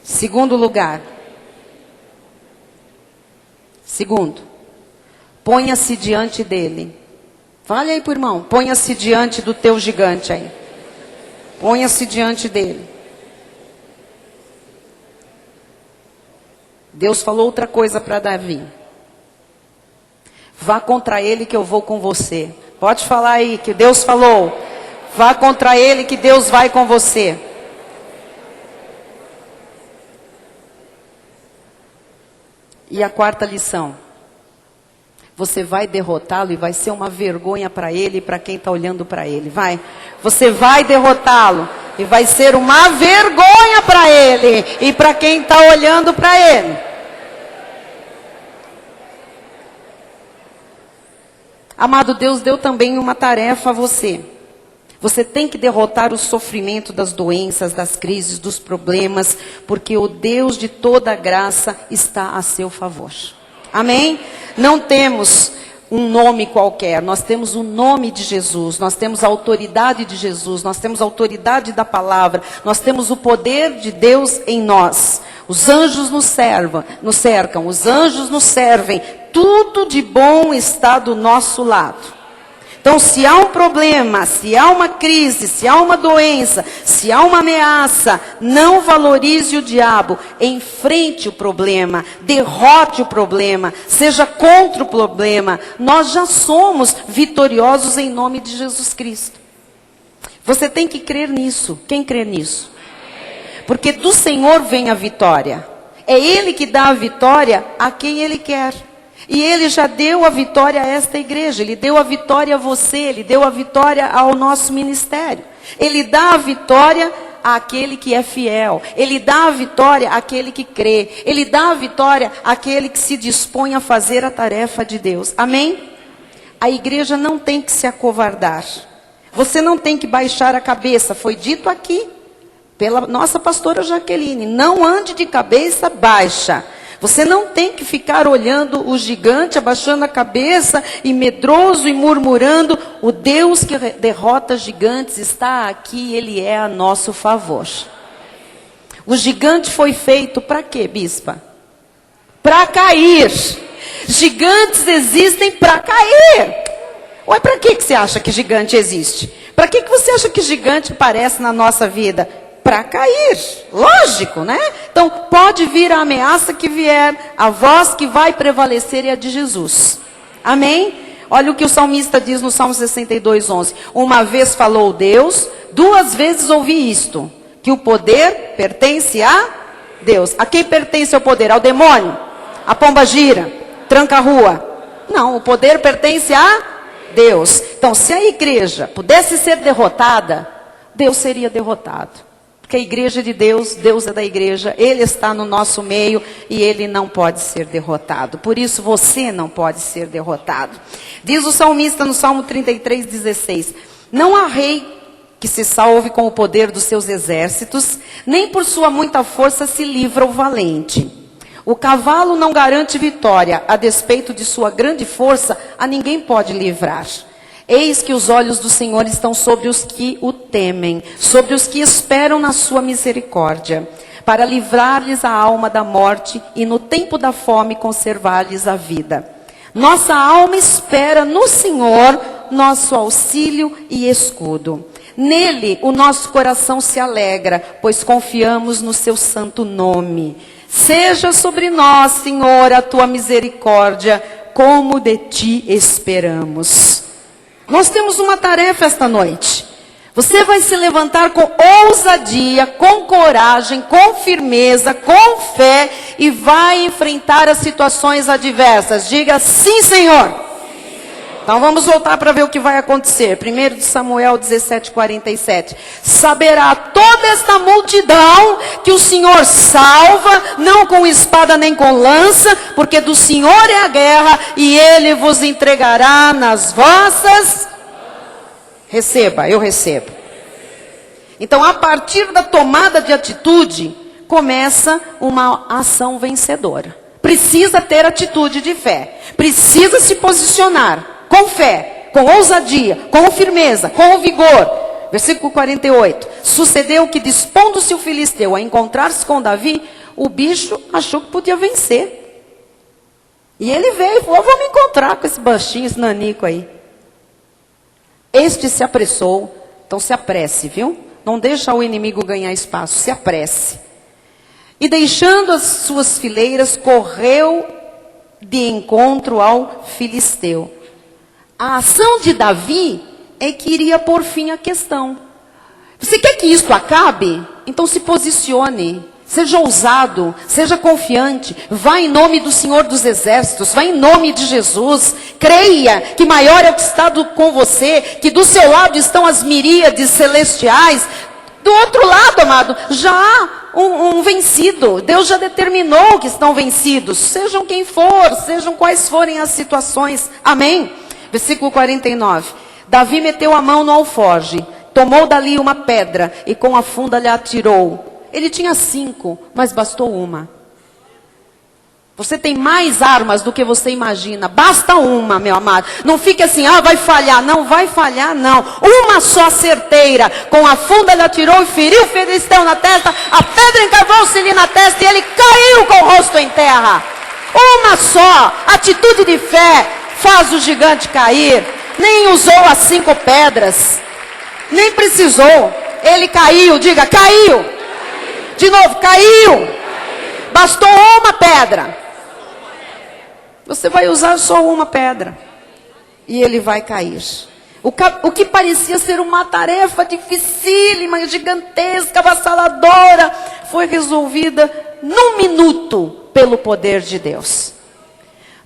S1: Segundo lugar. Segundo, ponha-se diante dele. Fale aí para o irmão, ponha-se diante do teu gigante aí. Ponha-se diante dele. Deus falou outra coisa para Davi. Vá contra ele que eu vou com você. Pode falar aí que Deus falou. Vá contra ele que Deus vai com você. E a quarta lição. Você vai derrotá-lo e vai ser uma vergonha para ele e para quem está olhando para ele. Vai. Você vai derrotá-lo e vai ser uma vergonha para ele e para quem está olhando para ele. Amado, Deus deu também uma tarefa a você. Você tem que derrotar o sofrimento das doenças, das crises, dos problemas, porque o Deus de toda graça está a seu favor. Amém? Não temos um nome qualquer, nós temos o nome de Jesus, nós temos a autoridade de Jesus, nós temos a autoridade da palavra, nós temos o poder de Deus em nós. Os anjos nos cercam, os anjos nos servem, tudo de bom está do nosso lado. Então, se há um problema, se há uma crise, se há uma doença, se há uma ameaça, não valorize o diabo, enfrente o problema, derrote o problema, seja contra o problema. Nós já somos vitoriosos em nome de Jesus Cristo. Você tem que crer nisso. Quem crê nisso? Porque do Senhor vem a vitória. É Ele que dá a vitória a quem Ele quer. E Ele já deu a vitória a esta igreja, Ele deu a vitória a você, Ele deu a vitória ao nosso ministério. Ele dá a vitória àquele que é fiel, Ele dá a vitória àquele que crê, Ele dá a vitória àquele que se dispõe a fazer a tarefa de Deus. Amém? A igreja não tem que se acovardar. Você não tem que baixar a cabeça. Foi dito aqui pela nossa pastora Jaqueline, não ande de cabeça baixa. Você não tem que ficar olhando o gigante, abaixando a cabeça e medroso e murmurando. O Deus que derrota gigantes está aqui, Ele é a nosso favor. O gigante foi feito para quê, bispa? Para cair. Gigantes existem para cair. Ué, para que você acha que gigante existe? Para que você acha que gigante aparece na nossa vida? Para cair, lógico, né? Então, pode vir a ameaça que vier, a voz que vai prevalecer é a de Jesus. Amém? Olha o que o salmista diz no Salmo 62:11. Uma vez falou Deus, duas vezes ouvi isto, que o poder pertence a Deus. A quem pertence o poder? Ao demônio? A pomba gira? Tranca a rua? Não, o poder pertence a Deus. Então, se a igreja pudesse ser derrotada, Deus seria derrotado. Porque a igreja de Deus, Deus é da igreja, Ele está no nosso meio e Ele não pode ser derrotado. Por isso você não pode ser derrotado. Diz o salmista no Salmo 33:16: não há rei que se salve com o poder dos seus exércitos, nem por sua muita força se livra o valente. O cavalo não garante vitória, a despeito de sua grande força, a ninguém pode livrar. Eis que os olhos do Senhor estão sobre os que o temem, sobre os que esperam na sua misericórdia, para livrar-lhes a alma da morte e no tempo da fome conservar-lhes a vida. Nossa alma espera no Senhor, nosso auxílio e escudo. Nele o nosso coração se alegra, pois confiamos no seu santo nome. Seja sobre nós, Senhor, a tua misericórdia, como de ti esperamos. Nós temos uma tarefa esta noite. Você vai se levantar com ousadia, com coragem, com firmeza, com fé e vai enfrentar as situações adversas. Diga sim, Senhor. Então vamos voltar para ver o que vai acontecer. 1 Samuel 17:47. Saberá toda esta multidão que o Senhor salva, não com espada nem com lança, porque do Senhor é a guerra e Ele vos entregará nas vossas... Receba, eu recebo. Então, a partir da tomada de atitude, começa uma ação vencedora. Precisa ter atitude de fé. Precisa se posicionar com fé, com ousadia, com firmeza, com vigor. Versículo 48. Sucedeu que, dispondo-se o filisteu a encontrar-se com Davi, o bicho achou que podia vencer. E ele veio e falou: vamos encontrar com esse baixinho, esse nanico aí. Este se apressou. Então se apresse, viu? Não deixa o inimigo ganhar espaço, se apresse. E deixando as suas fileiras, correu de encontro ao filisteu. A ação de Davi é que iria pôr fim à questão. Você quer que isto acabe? Então se posicione. Seja ousado, seja confiante, vá em nome do Senhor dos Exércitos, vá em nome de Jesus, creia que maior é o que está com você, que do seu lado estão as miríades celestiais, do outro lado, amado, já há um vencido, Deus já determinou que estão vencidos, sejam quem for, sejam quais forem as situações, amém? Versículo 49, Davi meteu a mão no alforje, tomou dali uma pedra e com a funda lhe atirou. Ele tinha 5, mas bastou uma. Você tem mais armas do que você imagina. Basta uma, meu amado. Não fique assim, vai falhar. Não vai falhar, não. Uma só certeira. Com a funda ele atirou e feriu o filisteu na testa. A pedra encravou-se-lhe na testa e ele caiu com o rosto em terra. Uma só atitude de fé faz o gigante cair. Nem usou as 5 pedras. Nem precisou. Ele caiu, diga, caiu. De novo, caiu. Bastou uma pedra. Você vai usar só uma pedra. E ele vai cair. O que parecia ser uma tarefa dificílima, gigantesca, avassaladora, foi resolvida num minuto pelo poder de Deus.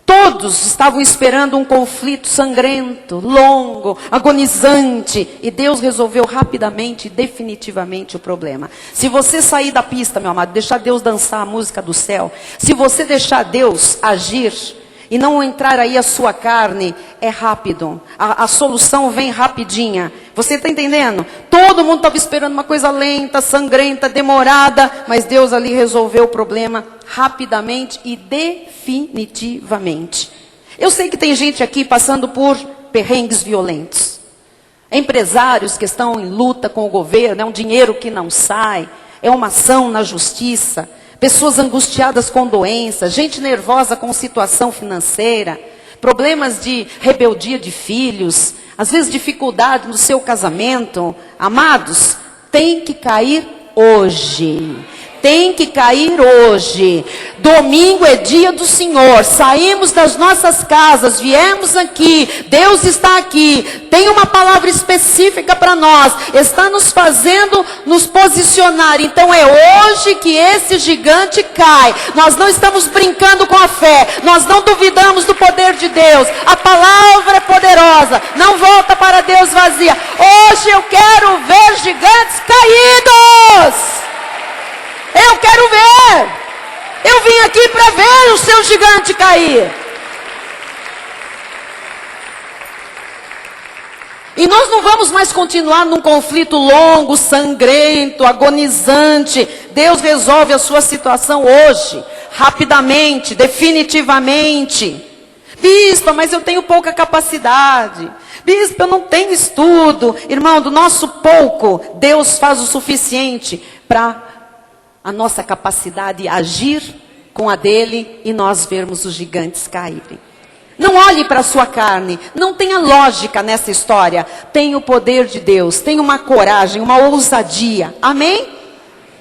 S1: Todos estavam esperando um conflito sangrento, longo, agonizante. E Deus resolveu rapidamente e definitivamente o problema. Se você sair da pista, meu amado, deixar Deus dançar a música do céu. Se você deixar Deus agir e não entrar aí a sua carne, é rápido. A solução vem rapidinha. Você está entendendo? Todo mundo estava esperando uma coisa lenta, sangrenta, demorada. Mas Deus ali resolveu o problema rapidamente e definitivamente. Eu sei que tem gente aqui passando por perrengues violentos. Empresários que estão em luta com o governo, é um dinheiro que não sai, é uma ação na justiça. Pessoas angustiadas com doenças, gente nervosa com situação financeira, problemas de rebeldia de filhos, às vezes dificuldade no seu casamento. Amados, tem que cair hoje. Tem que cair hoje. Domingo é dia do Senhor. Saímos das nossas casas, viemos aqui. Deus está aqui. Tem uma palavra específica para nós. Está nos fazendo nos posicionar. Então é hoje que esse gigante cai. Nós não estamos brincando com a fé. Nós não duvidamos do poder de Deus. A palavra é poderosa. Não volta para Deus vazia. Hoje eu quero ver gigantes caídos. Eu quero ver. Eu vim aqui para ver o seu gigante cair. E nós não vamos mais continuar num conflito longo, sangrento, agonizante. Deus resolve a sua situação hoje, rapidamente, definitivamente. Bispa, mas eu tenho pouca capacidade. Bispa, eu não tenho estudo. Irmão, do nosso pouco, Deus faz o suficiente para a nossa capacidade agir com a dele e nós vermos os gigantes caírem. Não olhe para a sua carne, não tenha lógica nessa história. Tem o poder de Deus, tem uma coragem, uma ousadia. Amém?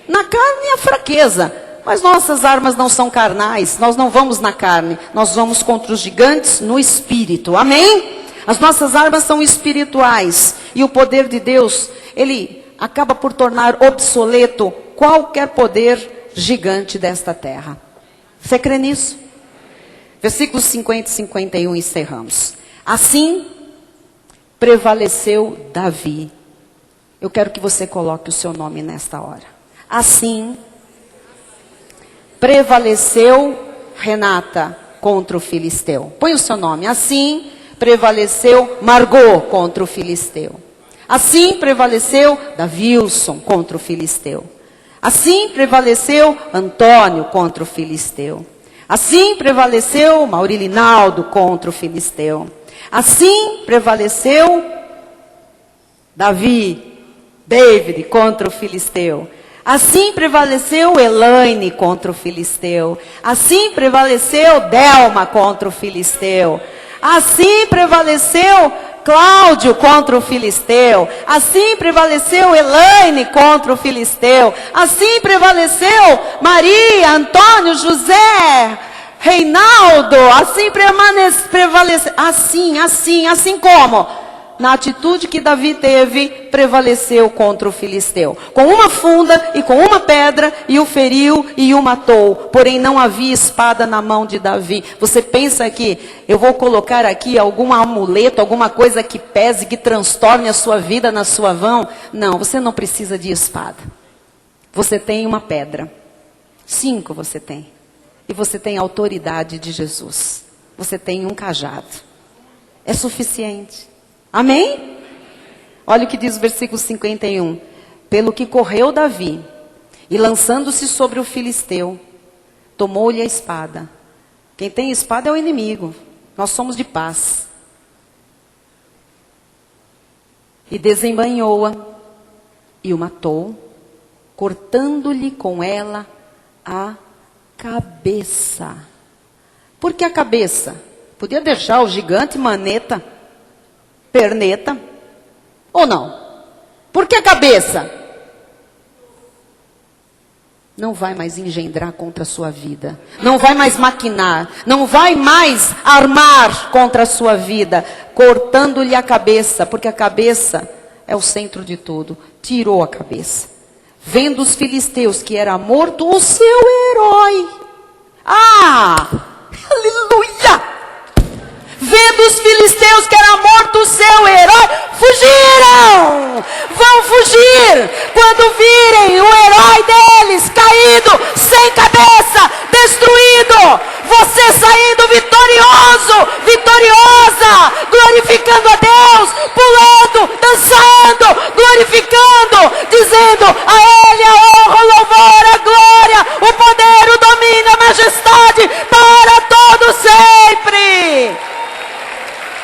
S1: Na carne é a fraqueza, mas nossas armas não são carnais. Nós não vamos na carne, nós vamos contra os gigantes no espírito. Amém? As nossas armas são espirituais e o poder de Deus, ele acaba por tornar obsoleto qualquer poder gigante desta terra. Você crê nisso? Versículos 50 e 51, encerramos. Assim prevaleceu Davi. Eu quero que você coloque o seu nome nesta hora. Assim prevaleceu Renata contra o filisteu. Põe o seu nome. Assim prevaleceu Margot contra o filisteu. Assim prevaleceu Davilson contra o filisteu. Assim prevaleceu Antônio contra o filisteu. Assim prevaleceu Maurilinaldo contra o filisteu. Assim prevaleceu David contra o filisteu. Assim prevaleceu Elaine contra o filisteu. Assim prevaleceu Delma contra o filisteu. Assim prevaleceu Cláudio contra o filisteu. Assim prevaleceu Elaine contra o filisteu. Assim prevaleceu Maria, Antônio, José, Reinaldo. Assim prevaleceu. Assim como? Na atitude que Davi teve, prevaleceu contra o filisteu. Com uma funda e com uma pedra, e o feriu e o matou. Porém não havia espada na mão de Davi. Você pensa que eu vou colocar aqui algum amuleto, alguma coisa que pese, que transtorne a sua vida na sua mão? Não, você não precisa de espada. Você tem uma pedra. 5 você tem. E você tem a autoridade de Jesus. Você tem um cajado. É suficiente. Amém? Olha o que diz o versículo 51. Pelo que correu Davi, e lançando-se sobre o filisteu, tomou-lhe a espada. Quem tem espada é o inimigo. Nós somos de paz. E desembainhou-a, e o matou, cortando-lhe com ela a cabeça. Por que a cabeça? Podia deixar o gigante maneta, perneta, ou não? Por que a cabeça? Não vai mais engendrar contra a sua vida. Não vai mais maquinar. Não vai mais armar contra a sua vida. Cortando-lhe a cabeça. Porque a cabeça é o centro de tudo. Tirou a cabeça. vendo os filisteus que era morto o seu herói. Aleluia! Vendo os filisteus que era morto o seu herói, fugiram! Vão fugir quando virem o herói deles caído, sem cabeça, destruído. Você saindo vitorioso, vitoriosa, glorificando a Deus, pulando, dançando, glorificando, dizendo a Ele a honra, o louvor, a glória, o poder, o domínio, a majestade para todo sempre.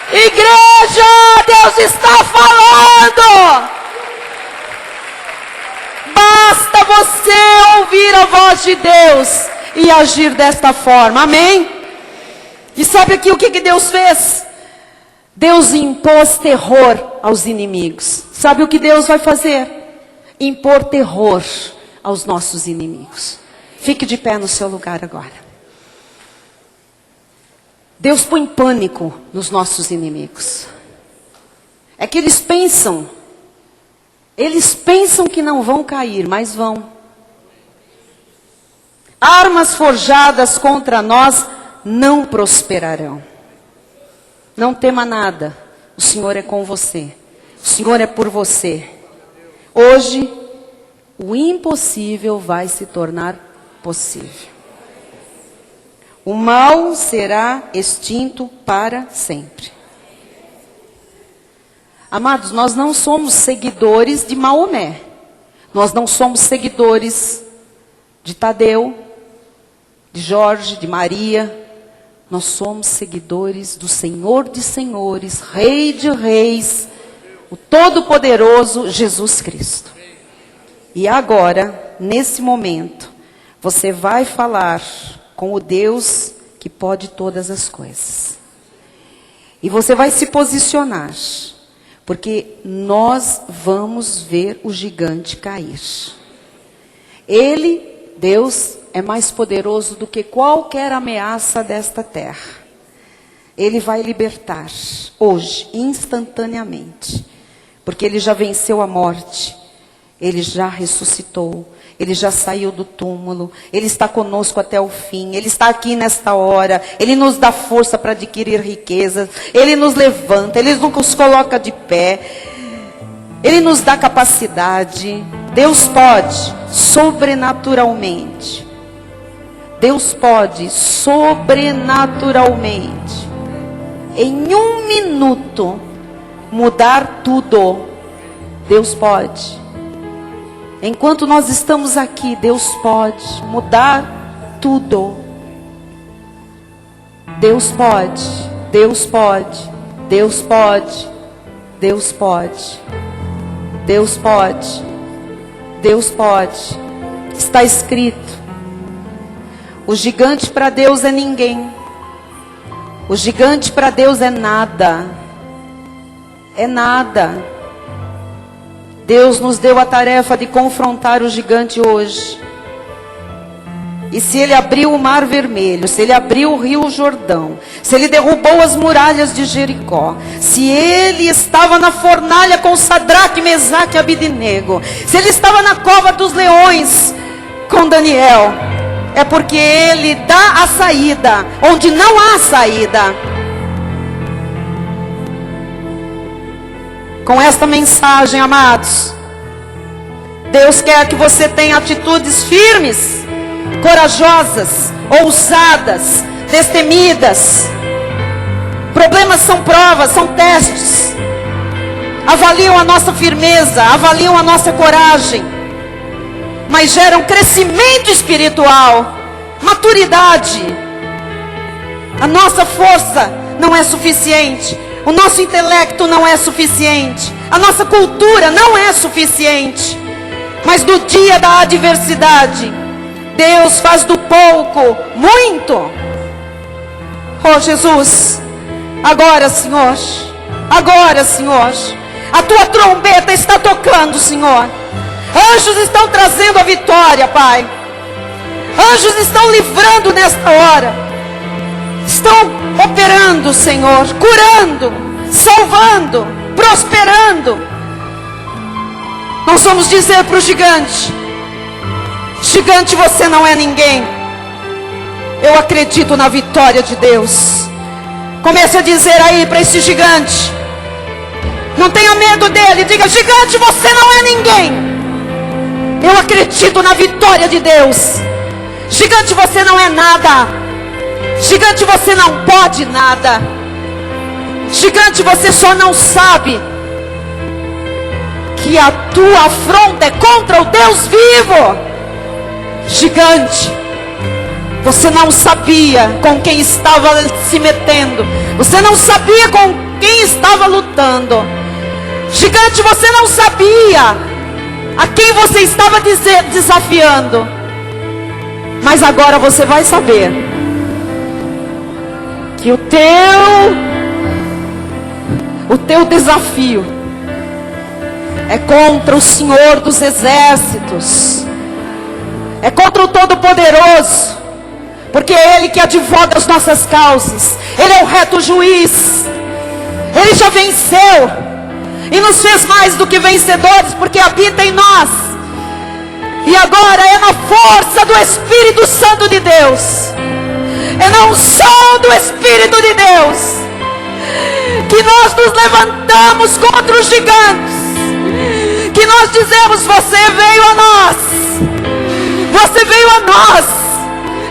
S1: Igreja, Deus está falando. Basta você ouvir a voz de Deus e agir desta forma, amém? E sabe aqui o que Deus fez? Deus impôs terror aos inimigos. Sabe o que Deus vai fazer? Impor terror aos nossos inimigos. Fique de pé no seu lugar agora. Deus põe pânico nos nossos inimigos. É que eles pensam que não vão cair, mas vão. Armas forjadas contra nós não prosperarão. Não tema nada, o Senhor é com você, o Senhor é por você. Hoje, o impossível vai se tornar possível. O mal será extinto para sempre. Amados, nós não somos seguidores de Maomé. Nós não somos seguidores de Tadeu, de Jorge, de Maria. Nós somos seguidores do Senhor de Senhores, Rei de Reis, o Todo-Poderoso Jesus Cristo. E agora, nesse momento, você vai falar com o Deus que pode todas as coisas. E você vai se posicionar, porque nós vamos ver o gigante cair. Ele, Deus, é mais poderoso do que qualquer ameaça desta terra. Ele vai libertar hoje, instantaneamente, porque Ele já venceu a morte, Ele já ressuscitou. Ele já saiu do túmulo, Ele está conosco até o fim, Ele está aqui nesta hora, Ele nos dá força para adquirir riquezas, Ele nos levanta, Ele nos coloca de pé, Ele nos dá capacidade. Deus pode, sobrenaturalmente, Deus pode, sobrenaturalmente, em 1 minuto, mudar tudo. Deus pode. Enquanto nós estamos aqui, Deus pode mudar tudo. Deus pode, Deus pode, Deus pode, Deus pode, Deus pode, Deus pode. Está escrito: o gigante para Deus é ninguém. O gigante para Deus é nada. É nada. Deus nos deu a tarefa de confrontar o gigante hoje. E se Ele abriu o Mar Vermelho, se Ele abriu o Rio Jordão, se Ele derrubou as muralhas de Jericó, se Ele estava na fornalha com Sadraque, Mesaque e Abidnego, se Ele estava na cova dos leões com Daniel, é porque Ele dá a saída onde não há saída. Com esta mensagem, amados, Deus quer que você tenha atitudes firmes, corajosas, ousadas, destemidas. Problemas são provas, são testes. Avaliam a nossa firmeza, avaliam a nossa coragem, mas geram crescimento espiritual, maturidade. A nossa força não é suficiente. O nosso intelecto não é suficiente. A nossa cultura não é suficiente. Mas no dia da adversidade, Deus faz do pouco muito. Oh Jesus, agora Senhor, a Tua trombeta está tocando, Senhor. Anjos estão trazendo a vitória, Pai. Anjos estão livrando nesta hora. Estão operando, Senhor, curando, salvando, prosperando. Nós vamos dizer para o gigante: Gigante, você não é ninguém. Eu acredito na vitória de Deus. Comece a dizer aí para esse gigante. Não tenha medo dele. Diga: gigante, você não é ninguém. Eu acredito na vitória de Deus. Gigante, você não é nada. Gigante, você não pode nada. Gigante, você só não sabe que a tua afronta é contra o Deus vivo. Gigante, você não sabia com quem estava se metendo. Você não sabia com quem estava lutando. Gigante, você não sabia a quem você estava desafiando. Mas agora você vai saber que o teu desafio é contra o Senhor dos Exércitos. É contra o Todo-Poderoso. Porque é Ele que advoga as nossas causas. Ele é o reto juiz. Ele já venceu e nos fez mais do que vencedores, porque habita em nós. E agora é na força do Espírito Santo de Deus, é na unção do Espírito de Deus, que nós nos levantamos contra os gigantes. Que nós dizemos: você veio a nós. Você veio a nós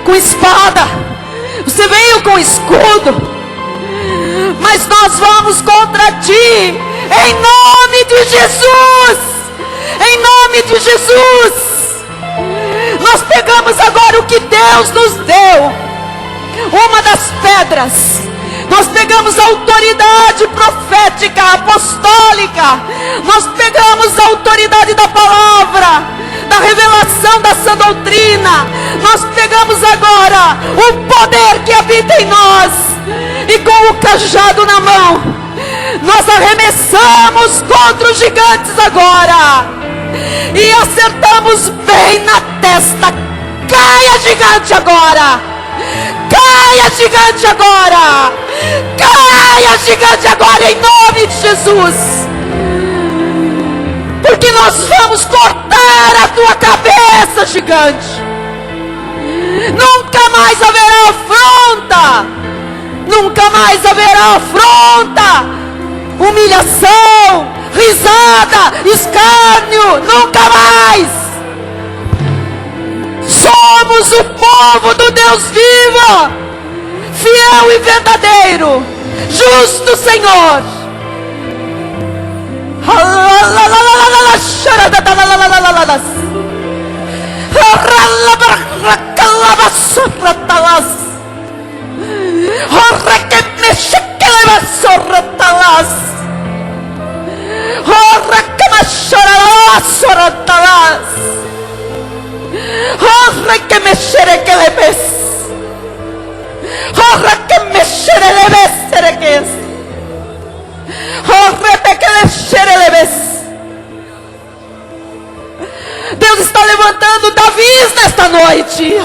S1: com espada. Você veio com escudo. Mas nós vamos contra ti, em nome de Jesus. Em nome de Jesus. Nós pegamos agora o que Deus nos deu, uma das pedras. Nós pegamos a autoridade profética, apostólica. Nós pegamos a autoridade da palavra, da revelação da sã doutrina. Nós pegamos agora o poder que habita em nós, e com o cajado na mão, nós arremessamos contra os gigantes agora, e acertamos bem na testa. Caia, gigante, agora! Caia, gigante, agora! Caia, gigante, agora, em nome de Jesus! Porque nós vamos cortar a tua cabeça, gigante. Nunca mais haverá afronta. Nunca mais haverá afronta, humilhação, risada, escárnio. Nunca mais. Somos o povo do Deus vivo, fiel e verdadeiro, justo Senhor. Deus está levantando Davi nesta noite.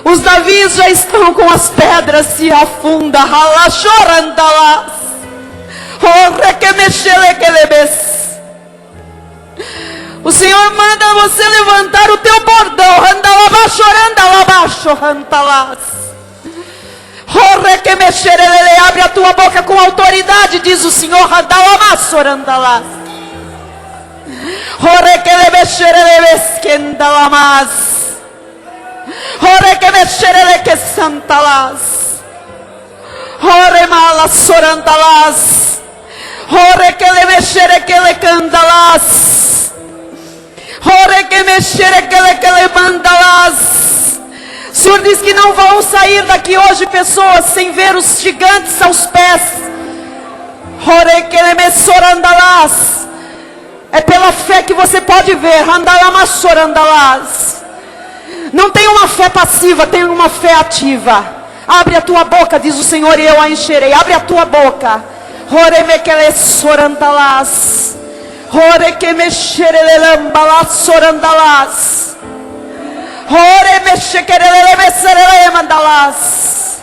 S1: Os Davis já estão com as pedras se afunda. O Senhor manda você levantar o teu bordão. Abre a tua boca com autoridade, diz o Senhor. O Senhor diz que não vão sair daqui hoje pessoas sem ver os gigantes aos pés. É pela fé que você pode ver. Não tem uma fé passiva, tem uma fé ativa. Abre a tua boca, diz o Senhor, e eu a encherei. Abre a tua boca. Ore mekele sorandalas. Ore que mexerelambalas sorandalas. Ore mexekerele meserele mandalas.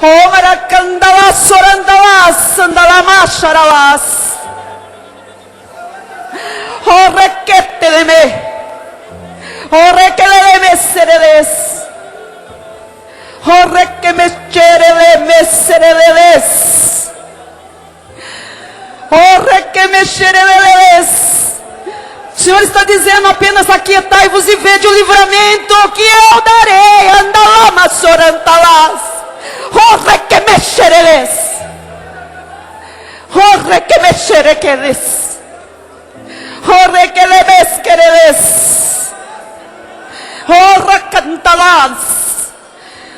S1: Ora candalas sorandalas sandalamaxaralas. Ore que teleme. Ore que leme sereles. Ore que mexerele mesereles. Ore que mexereles. O Senhor está dizendo apenas: aquietai-vos e vede o livramento que eu darei. Andalama sorantalas. Ore que mexereles. Ore que mexereles. Ore que lemes quereles. Ore cantalas.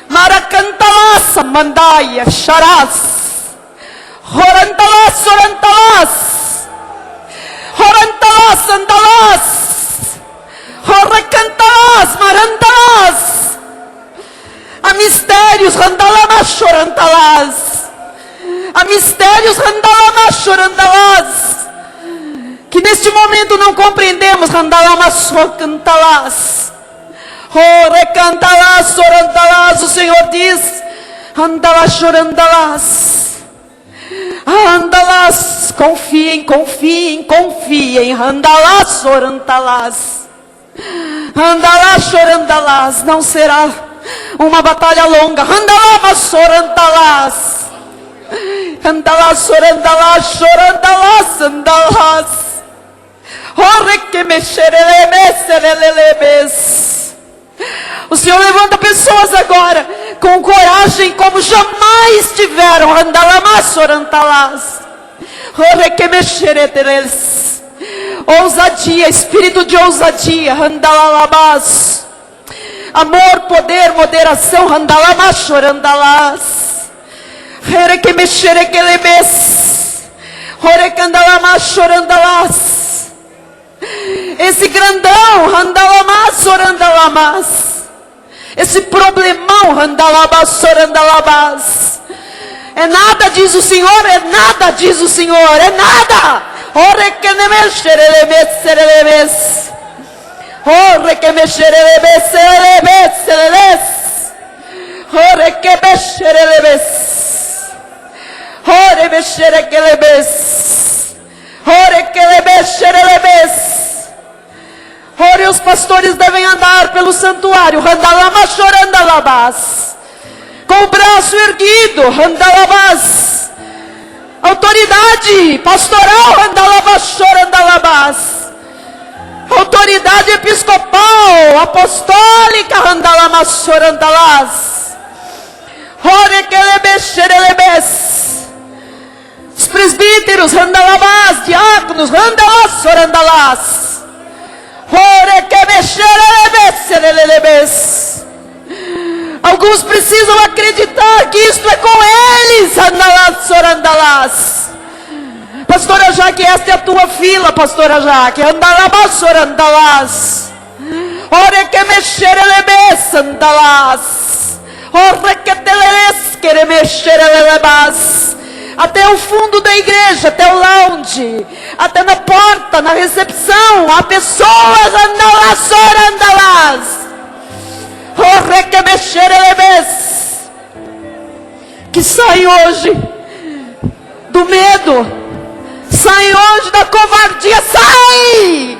S1: Maracantalas mandaia charas. Orantalas, orantalas, orantalas, andalas, orecantalas, marantalas. Há mistérios, randalamas, orantalas. Há mistérios, randalamas, orantalas, que neste momento não compreendemos, randalamas, orantalas. Orecantalas, orantalas, o Senhor diz, andalas, orantalas. Andalas, confiem, confiem, confiem. Andalas, orantalas. Andalas, orantalas. Não será uma batalha longa. Andalas, orantalas. Andalas, orantalas, orantalas, andalas. Ore que mexerelemes, serelemes. O Senhor levanta pessoas agora com coragem como jamais tiveram. Andalamas, orantalas. Ore que mexereteles. Ousadia, espírito de ousadia. Andalalabas. Amor, poder, moderação. Andalamas, orantalas. Ore que mexerequelemes. Ore que andalamas, orantalas. Esse grandão, randalamas, orandalamas. Esse problemão, randalabas, orandalabas. É nada, diz o Senhor, é nada, diz o Senhor, é nada. Ore que me mexereles, sereles. Ore que mexereles, sereles, sereles. Ore que mexereles. Ore mexereles. Ore que me mexereles. Ore, os pastores devem andar pelo santuário, randalama chorandalabás, com o braço erguido, randalabás. Autoridade pastoral, randalama chorandalabás. Autoridade episcopal, apostólica, randalama chorandalás. Ore que lebexerebes. Os presbíteros, randalabás, diáconos, randalás chorandalás. Alguns precisam acreditar que isto é com eles. Andalas, pastora Jaque, esta é a tua fila, pastora Jaque. Andalabas, orandalas. Ore que mexerebes, andalas. Ore que teleres, quere mexerebas. Até o fundo da igreja, até o lounge, até na porta, na recepção, há pessoas, andalas, orandalas. Ore que mexerebes, que saem hoje do medo, saem hoje da covardia, sai!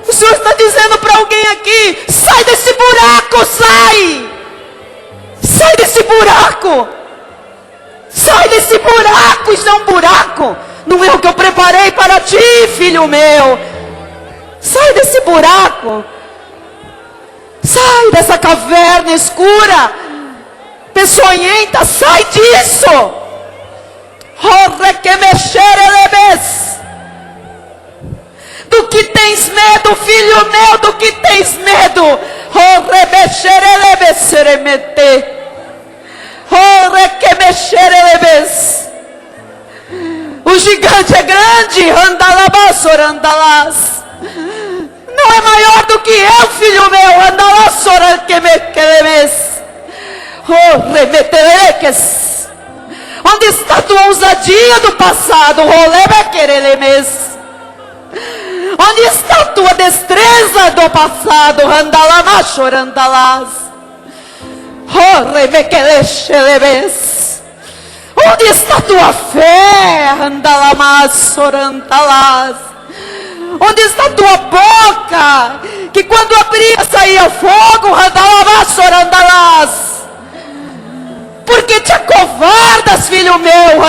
S1: O Senhor está dizendo para alguém aqui: sai desse buraco, sai! Sai desse buraco! Sai desse buraco, isso é um buraco. Não é o que eu preparei para ti, filho meu. Sai desse buraco. Sai dessa caverna escura, peçonhenta, sai disso. Ore que mexerebes. Do que tens medo, filho meu, do que tens medo? Ore mexerebes seremete. Ore que mexerebes. O gigante é grande, andalabas, orandalas. Não é maior do que eu, filho meu, andalas, oranquemequemes. Ore metereques. Onde está tua ousadia do passado? Onde está a tua destreza do passado? Onde está a tua fé? Onde está a tua boca? Que quando abria saía fogo. Porque te acovardas, filho meu?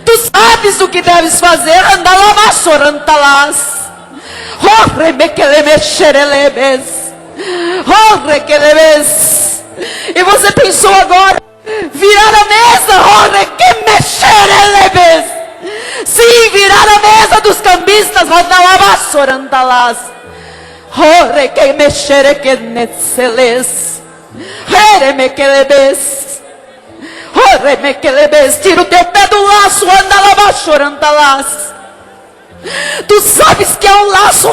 S1: Tu sabes o que deves fazer. E você pensou agora virar a mesa? Sim, virar a mesa dos cambistas. Tira o teu pé do laço. Tu sabes que é um laço.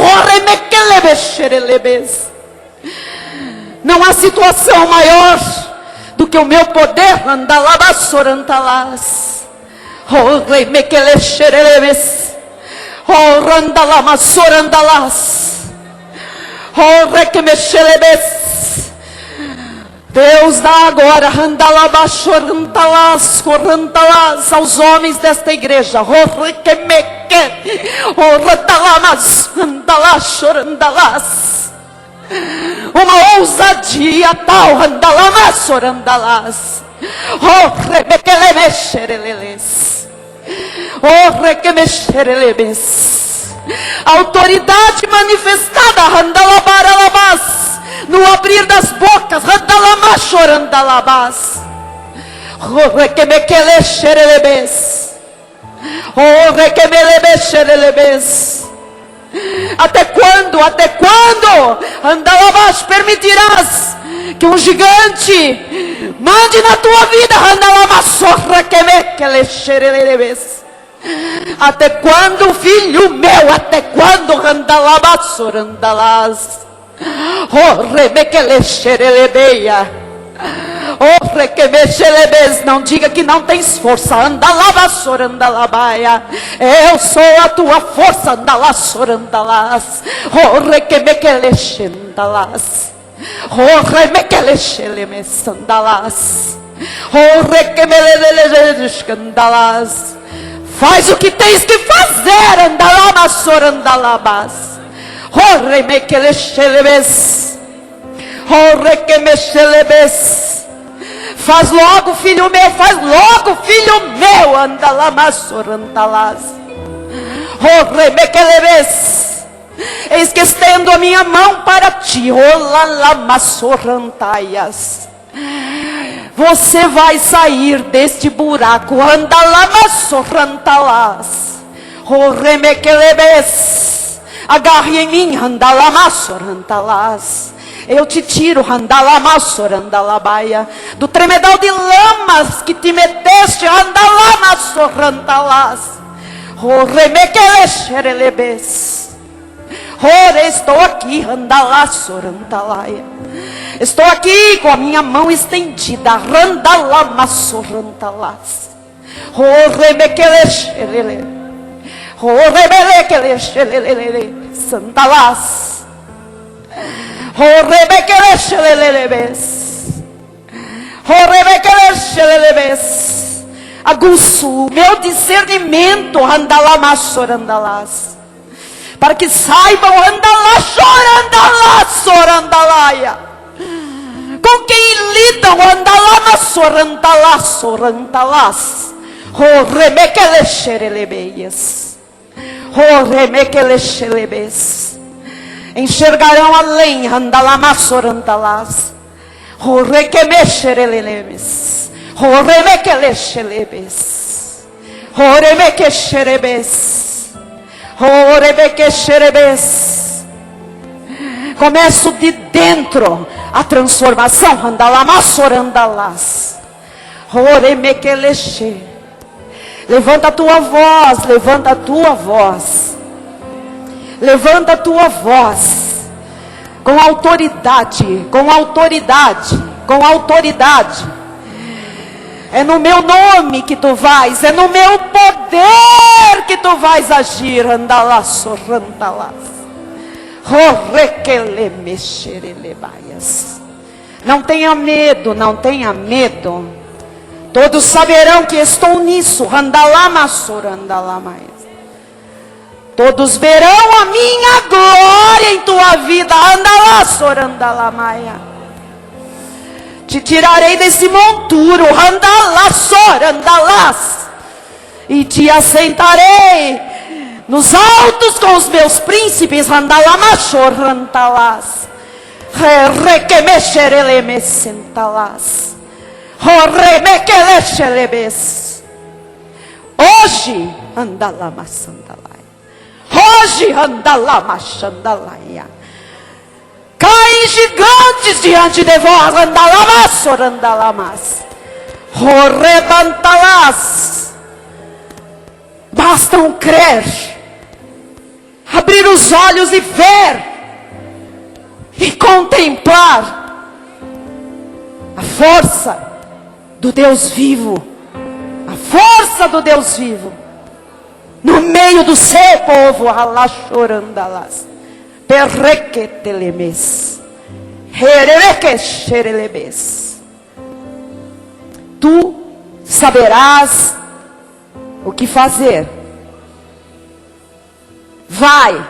S1: Não há situação maior do que o meu poder. Deus dá agora aos homens desta igreja uma ousadia tal. Autoridade manifestada no abrir das bocas. Até quando? Até quando? Permitirás que um gigante mande na tua vida? Até quando, filho meu? Até quando? Não diga que não tens força. Eu sou a tua força. Faz o que tens que fazer. Faz logo, filho meu. Faz logo, filho meu. Eis que estendo a minha mão para ti. Você vai sair deste buraco. Agarre em mim. Eu te tiro do tremedal de lamas que te meteste. Estou aqui. Estou aqui com a minha mão estendida. Aguço o meu discernimento. Para que saibam com quem lidam. Enxergarão além. Começo de dentro a transformação. Levanta a tua voz. Levanta a tua voz. Levanta a tua voz, com autoridade, com autoridade, com autoridade. É no meu nome que tu vais, é no meu poder que tu vais agir. Andalá, sorrandalás. Não tenha medo, não tenha medo. Todos saberão que estou nisso. Todos verão a minha glória em tua vida. Te tirarei desse monturo. E te assentarei nos altos com os meus príncipes. Hoje, hoje, caem gigantes diante de vós. Bastam crer, abrir os olhos e ver, e contemplar a força do Deus vivo, a força do Deus vivo, no meio do seu povo. Tu saberás o que fazer. Vai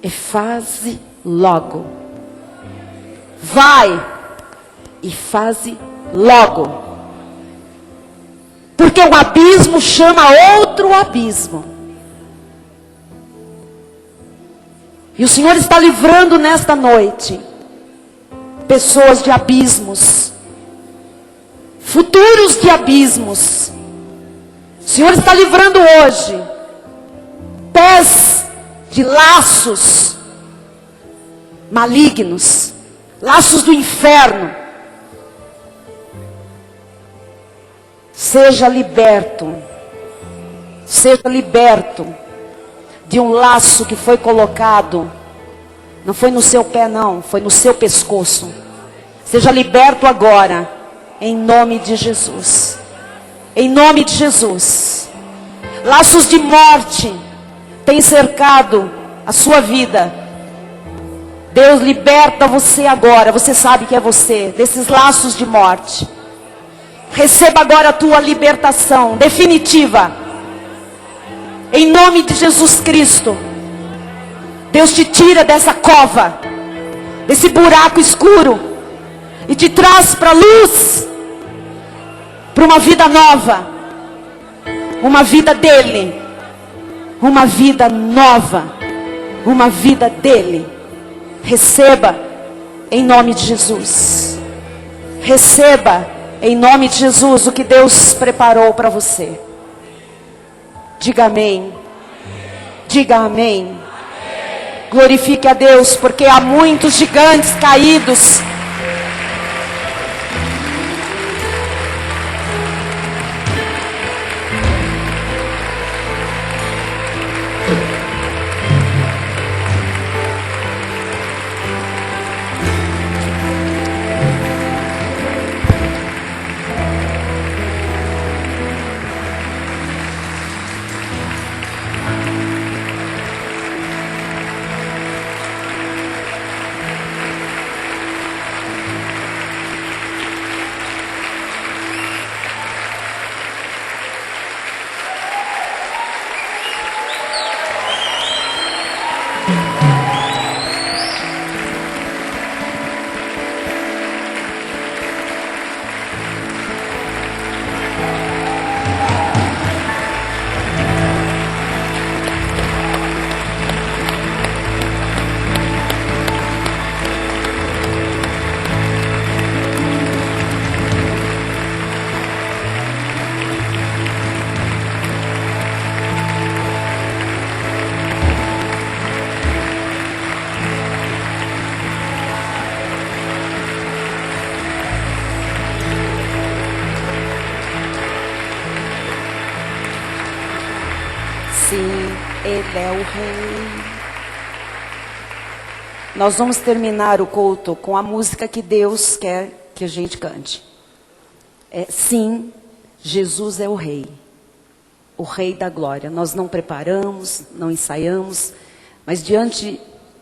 S1: e faze logo. Vai e faze logo. Porque um abismo chama outro abismo. E o Senhor está livrando nesta noite pessoas de abismos, futuros de abismos. O Senhor está livrando hoje pés de laços malignos, laços do inferno. Seja liberto de um laço que foi colocado, não foi no seu pé não, foi no seu pescoço. Seja liberto agora, em nome de Jesus. Em nome de Jesus. Laços de morte têm cercado a sua vida. Deus liberta você agora. Você sabe que é você, desses laços de morte. Receba agora a tua libertação definitiva. Em nome de Jesus Cristo. Deus te tira dessa cova, desse buraco escuro, e te traz para a luz, para uma vida nova, uma vida dele, uma vida nova, uma vida dele. Receba em nome de Jesus. Receba em nome de Jesus o que Deus preparou para você. Diga amém. Diga amém. Glorifique a Deus, porque há muitos gigantes caídos. Ele é o Rei. Nós vamos terminar o culto com a música que Deus quer que a gente cante. Sim, Jesus é o Rei da glória. Nós não preparamos, não ensaiamos, mas diante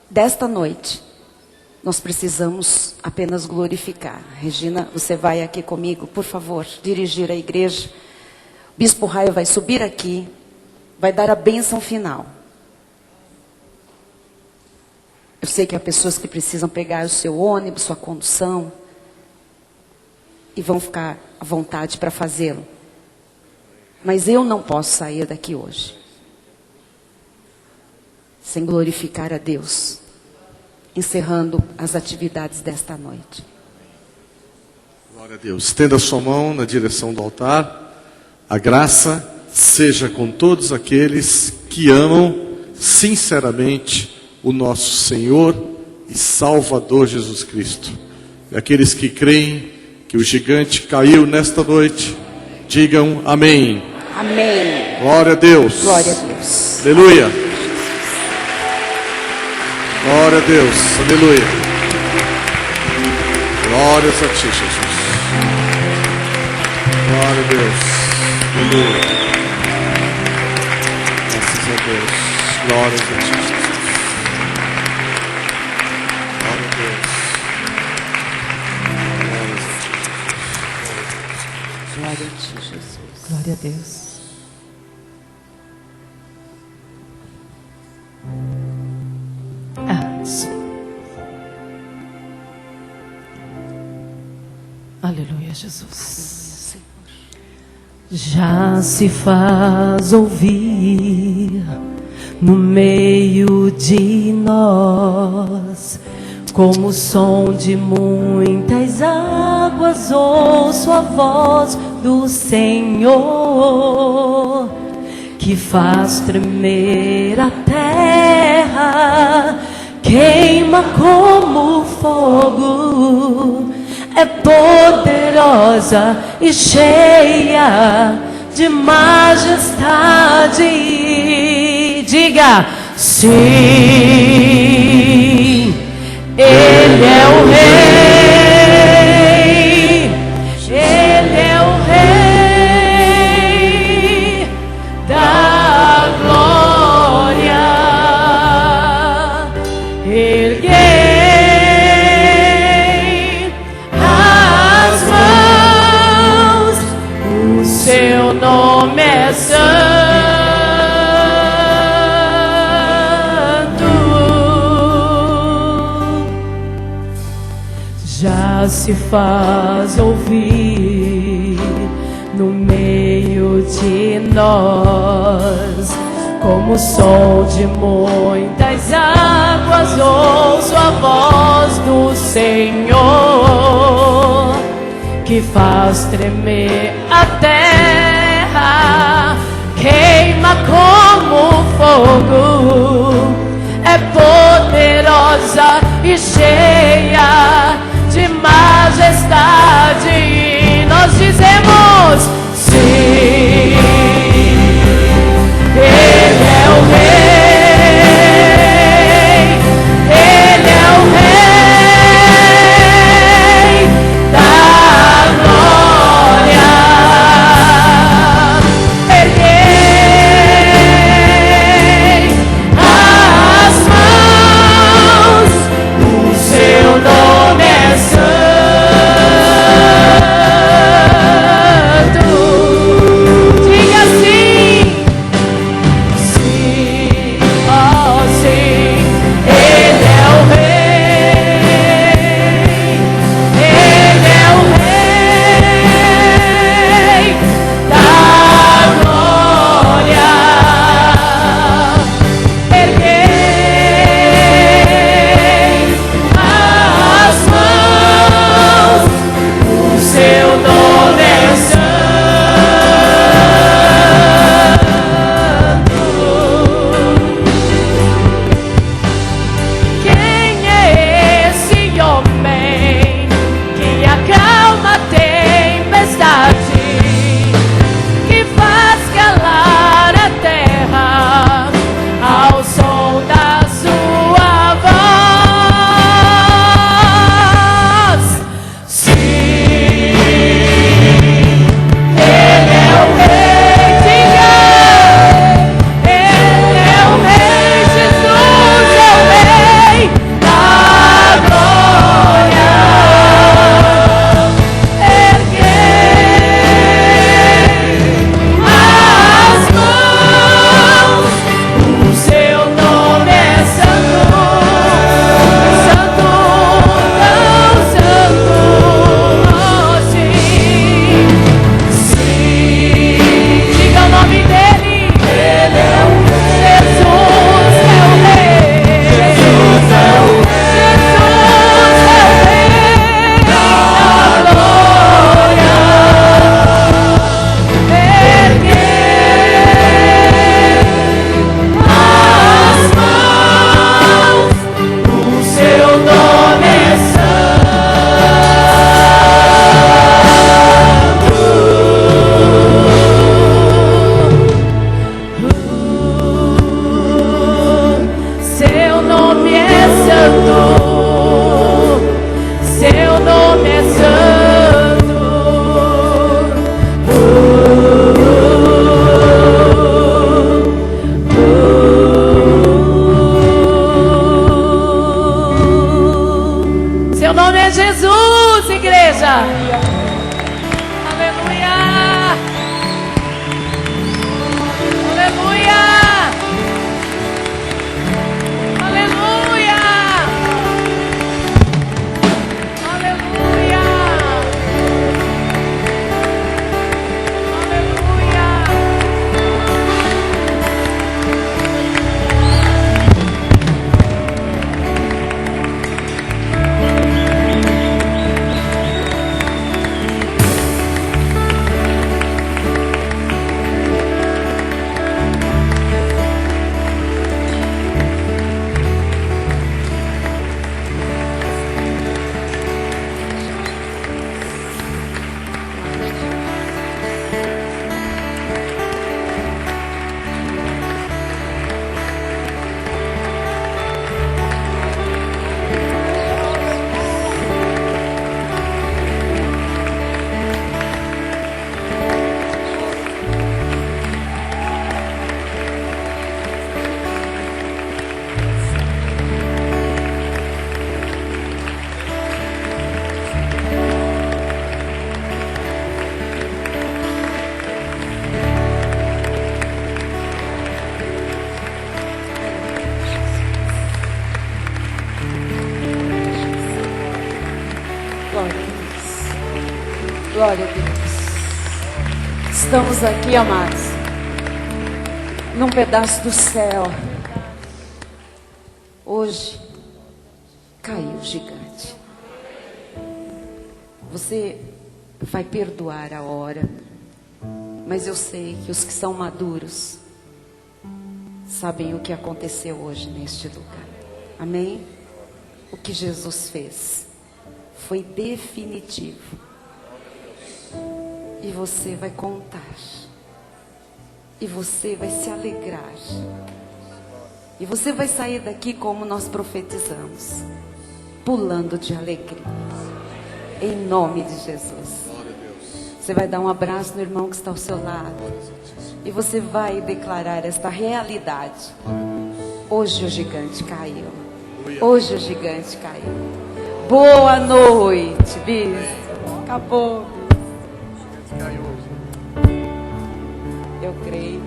S1: desta noite, nós precisamos apenas glorificar. Regina, você vai aqui comigo, por favor, dirigir a igreja. Bispo Raio vai subir aqui, vai dar a bênção final. Eu sei que há pessoas que precisam pegar o seu ônibus, sua condução, e vão ficar à vontade para fazê-lo. Mas eu não posso sair daqui hoje sem glorificar a Deus, encerrando as atividades desta noite.
S2: Glória a Deus. Estenda a sua mão na direção do altar. A graça seja com todos aqueles que amam sinceramente o nosso Senhor e Salvador Jesus Cristo. E aqueles que creem que o gigante caiu nesta noite, digam amém.
S1: Amém.
S2: Glória a Deus.
S1: Glória a Deus.
S2: Aleluia. Glória a Deus. Aleluia. Glórias a ti, Jesus. Glória a Deus. Aleluia. Graças a Deus. Glórias a ti, Jesus. Glória a Deus.
S1: Glória a ti, Jesus.
S3: Glória a Deus. Aleluia, Jesus. Já se faz ouvir no meio de nós, como o som de muitas águas, ouço a voz do Senhor, que faz tremer a terra, queima como fogo, é poderosa e cheia de majestade. Diga sim, Ele é o Rei, Ele é o Rei da glória. Erguei as mãos, o seu nome é santo. Já se faz ouvir no meio de nós, como o som de muitas águas, ouço a voz do Senhor, que faz tremer a terra, queima como fogo, é poderosa e cheia de majestade. E nós dizemos sim, Ele é o Rei, Ele é o Rei da glória. Erguei as a Jesus, igreja. Aleluia. Aleluia. Aleluia. Aleluia.
S1: Glória a Deus. Glória a Deus. Estamos aqui, amados, num pedaço do céu. Hoje caiu o gigante. Você vai perdoar a hora, mas eu sei que os que são maduros sabem o que aconteceu hoje neste lugar. Amém? O que Jesus fez foi definitivo. E você vai contar. E você vai se alegrar. E você vai sair daqui como nós profetizamos, pulando de alegria. Em nome de Jesus. Você vai dar um abraço no irmão que está ao seu lado. E você vai declarar esta realidade. Hoje o gigante caiu. Hoje o gigante caiu. Boa noite, bispo. Acabou. Eu creio.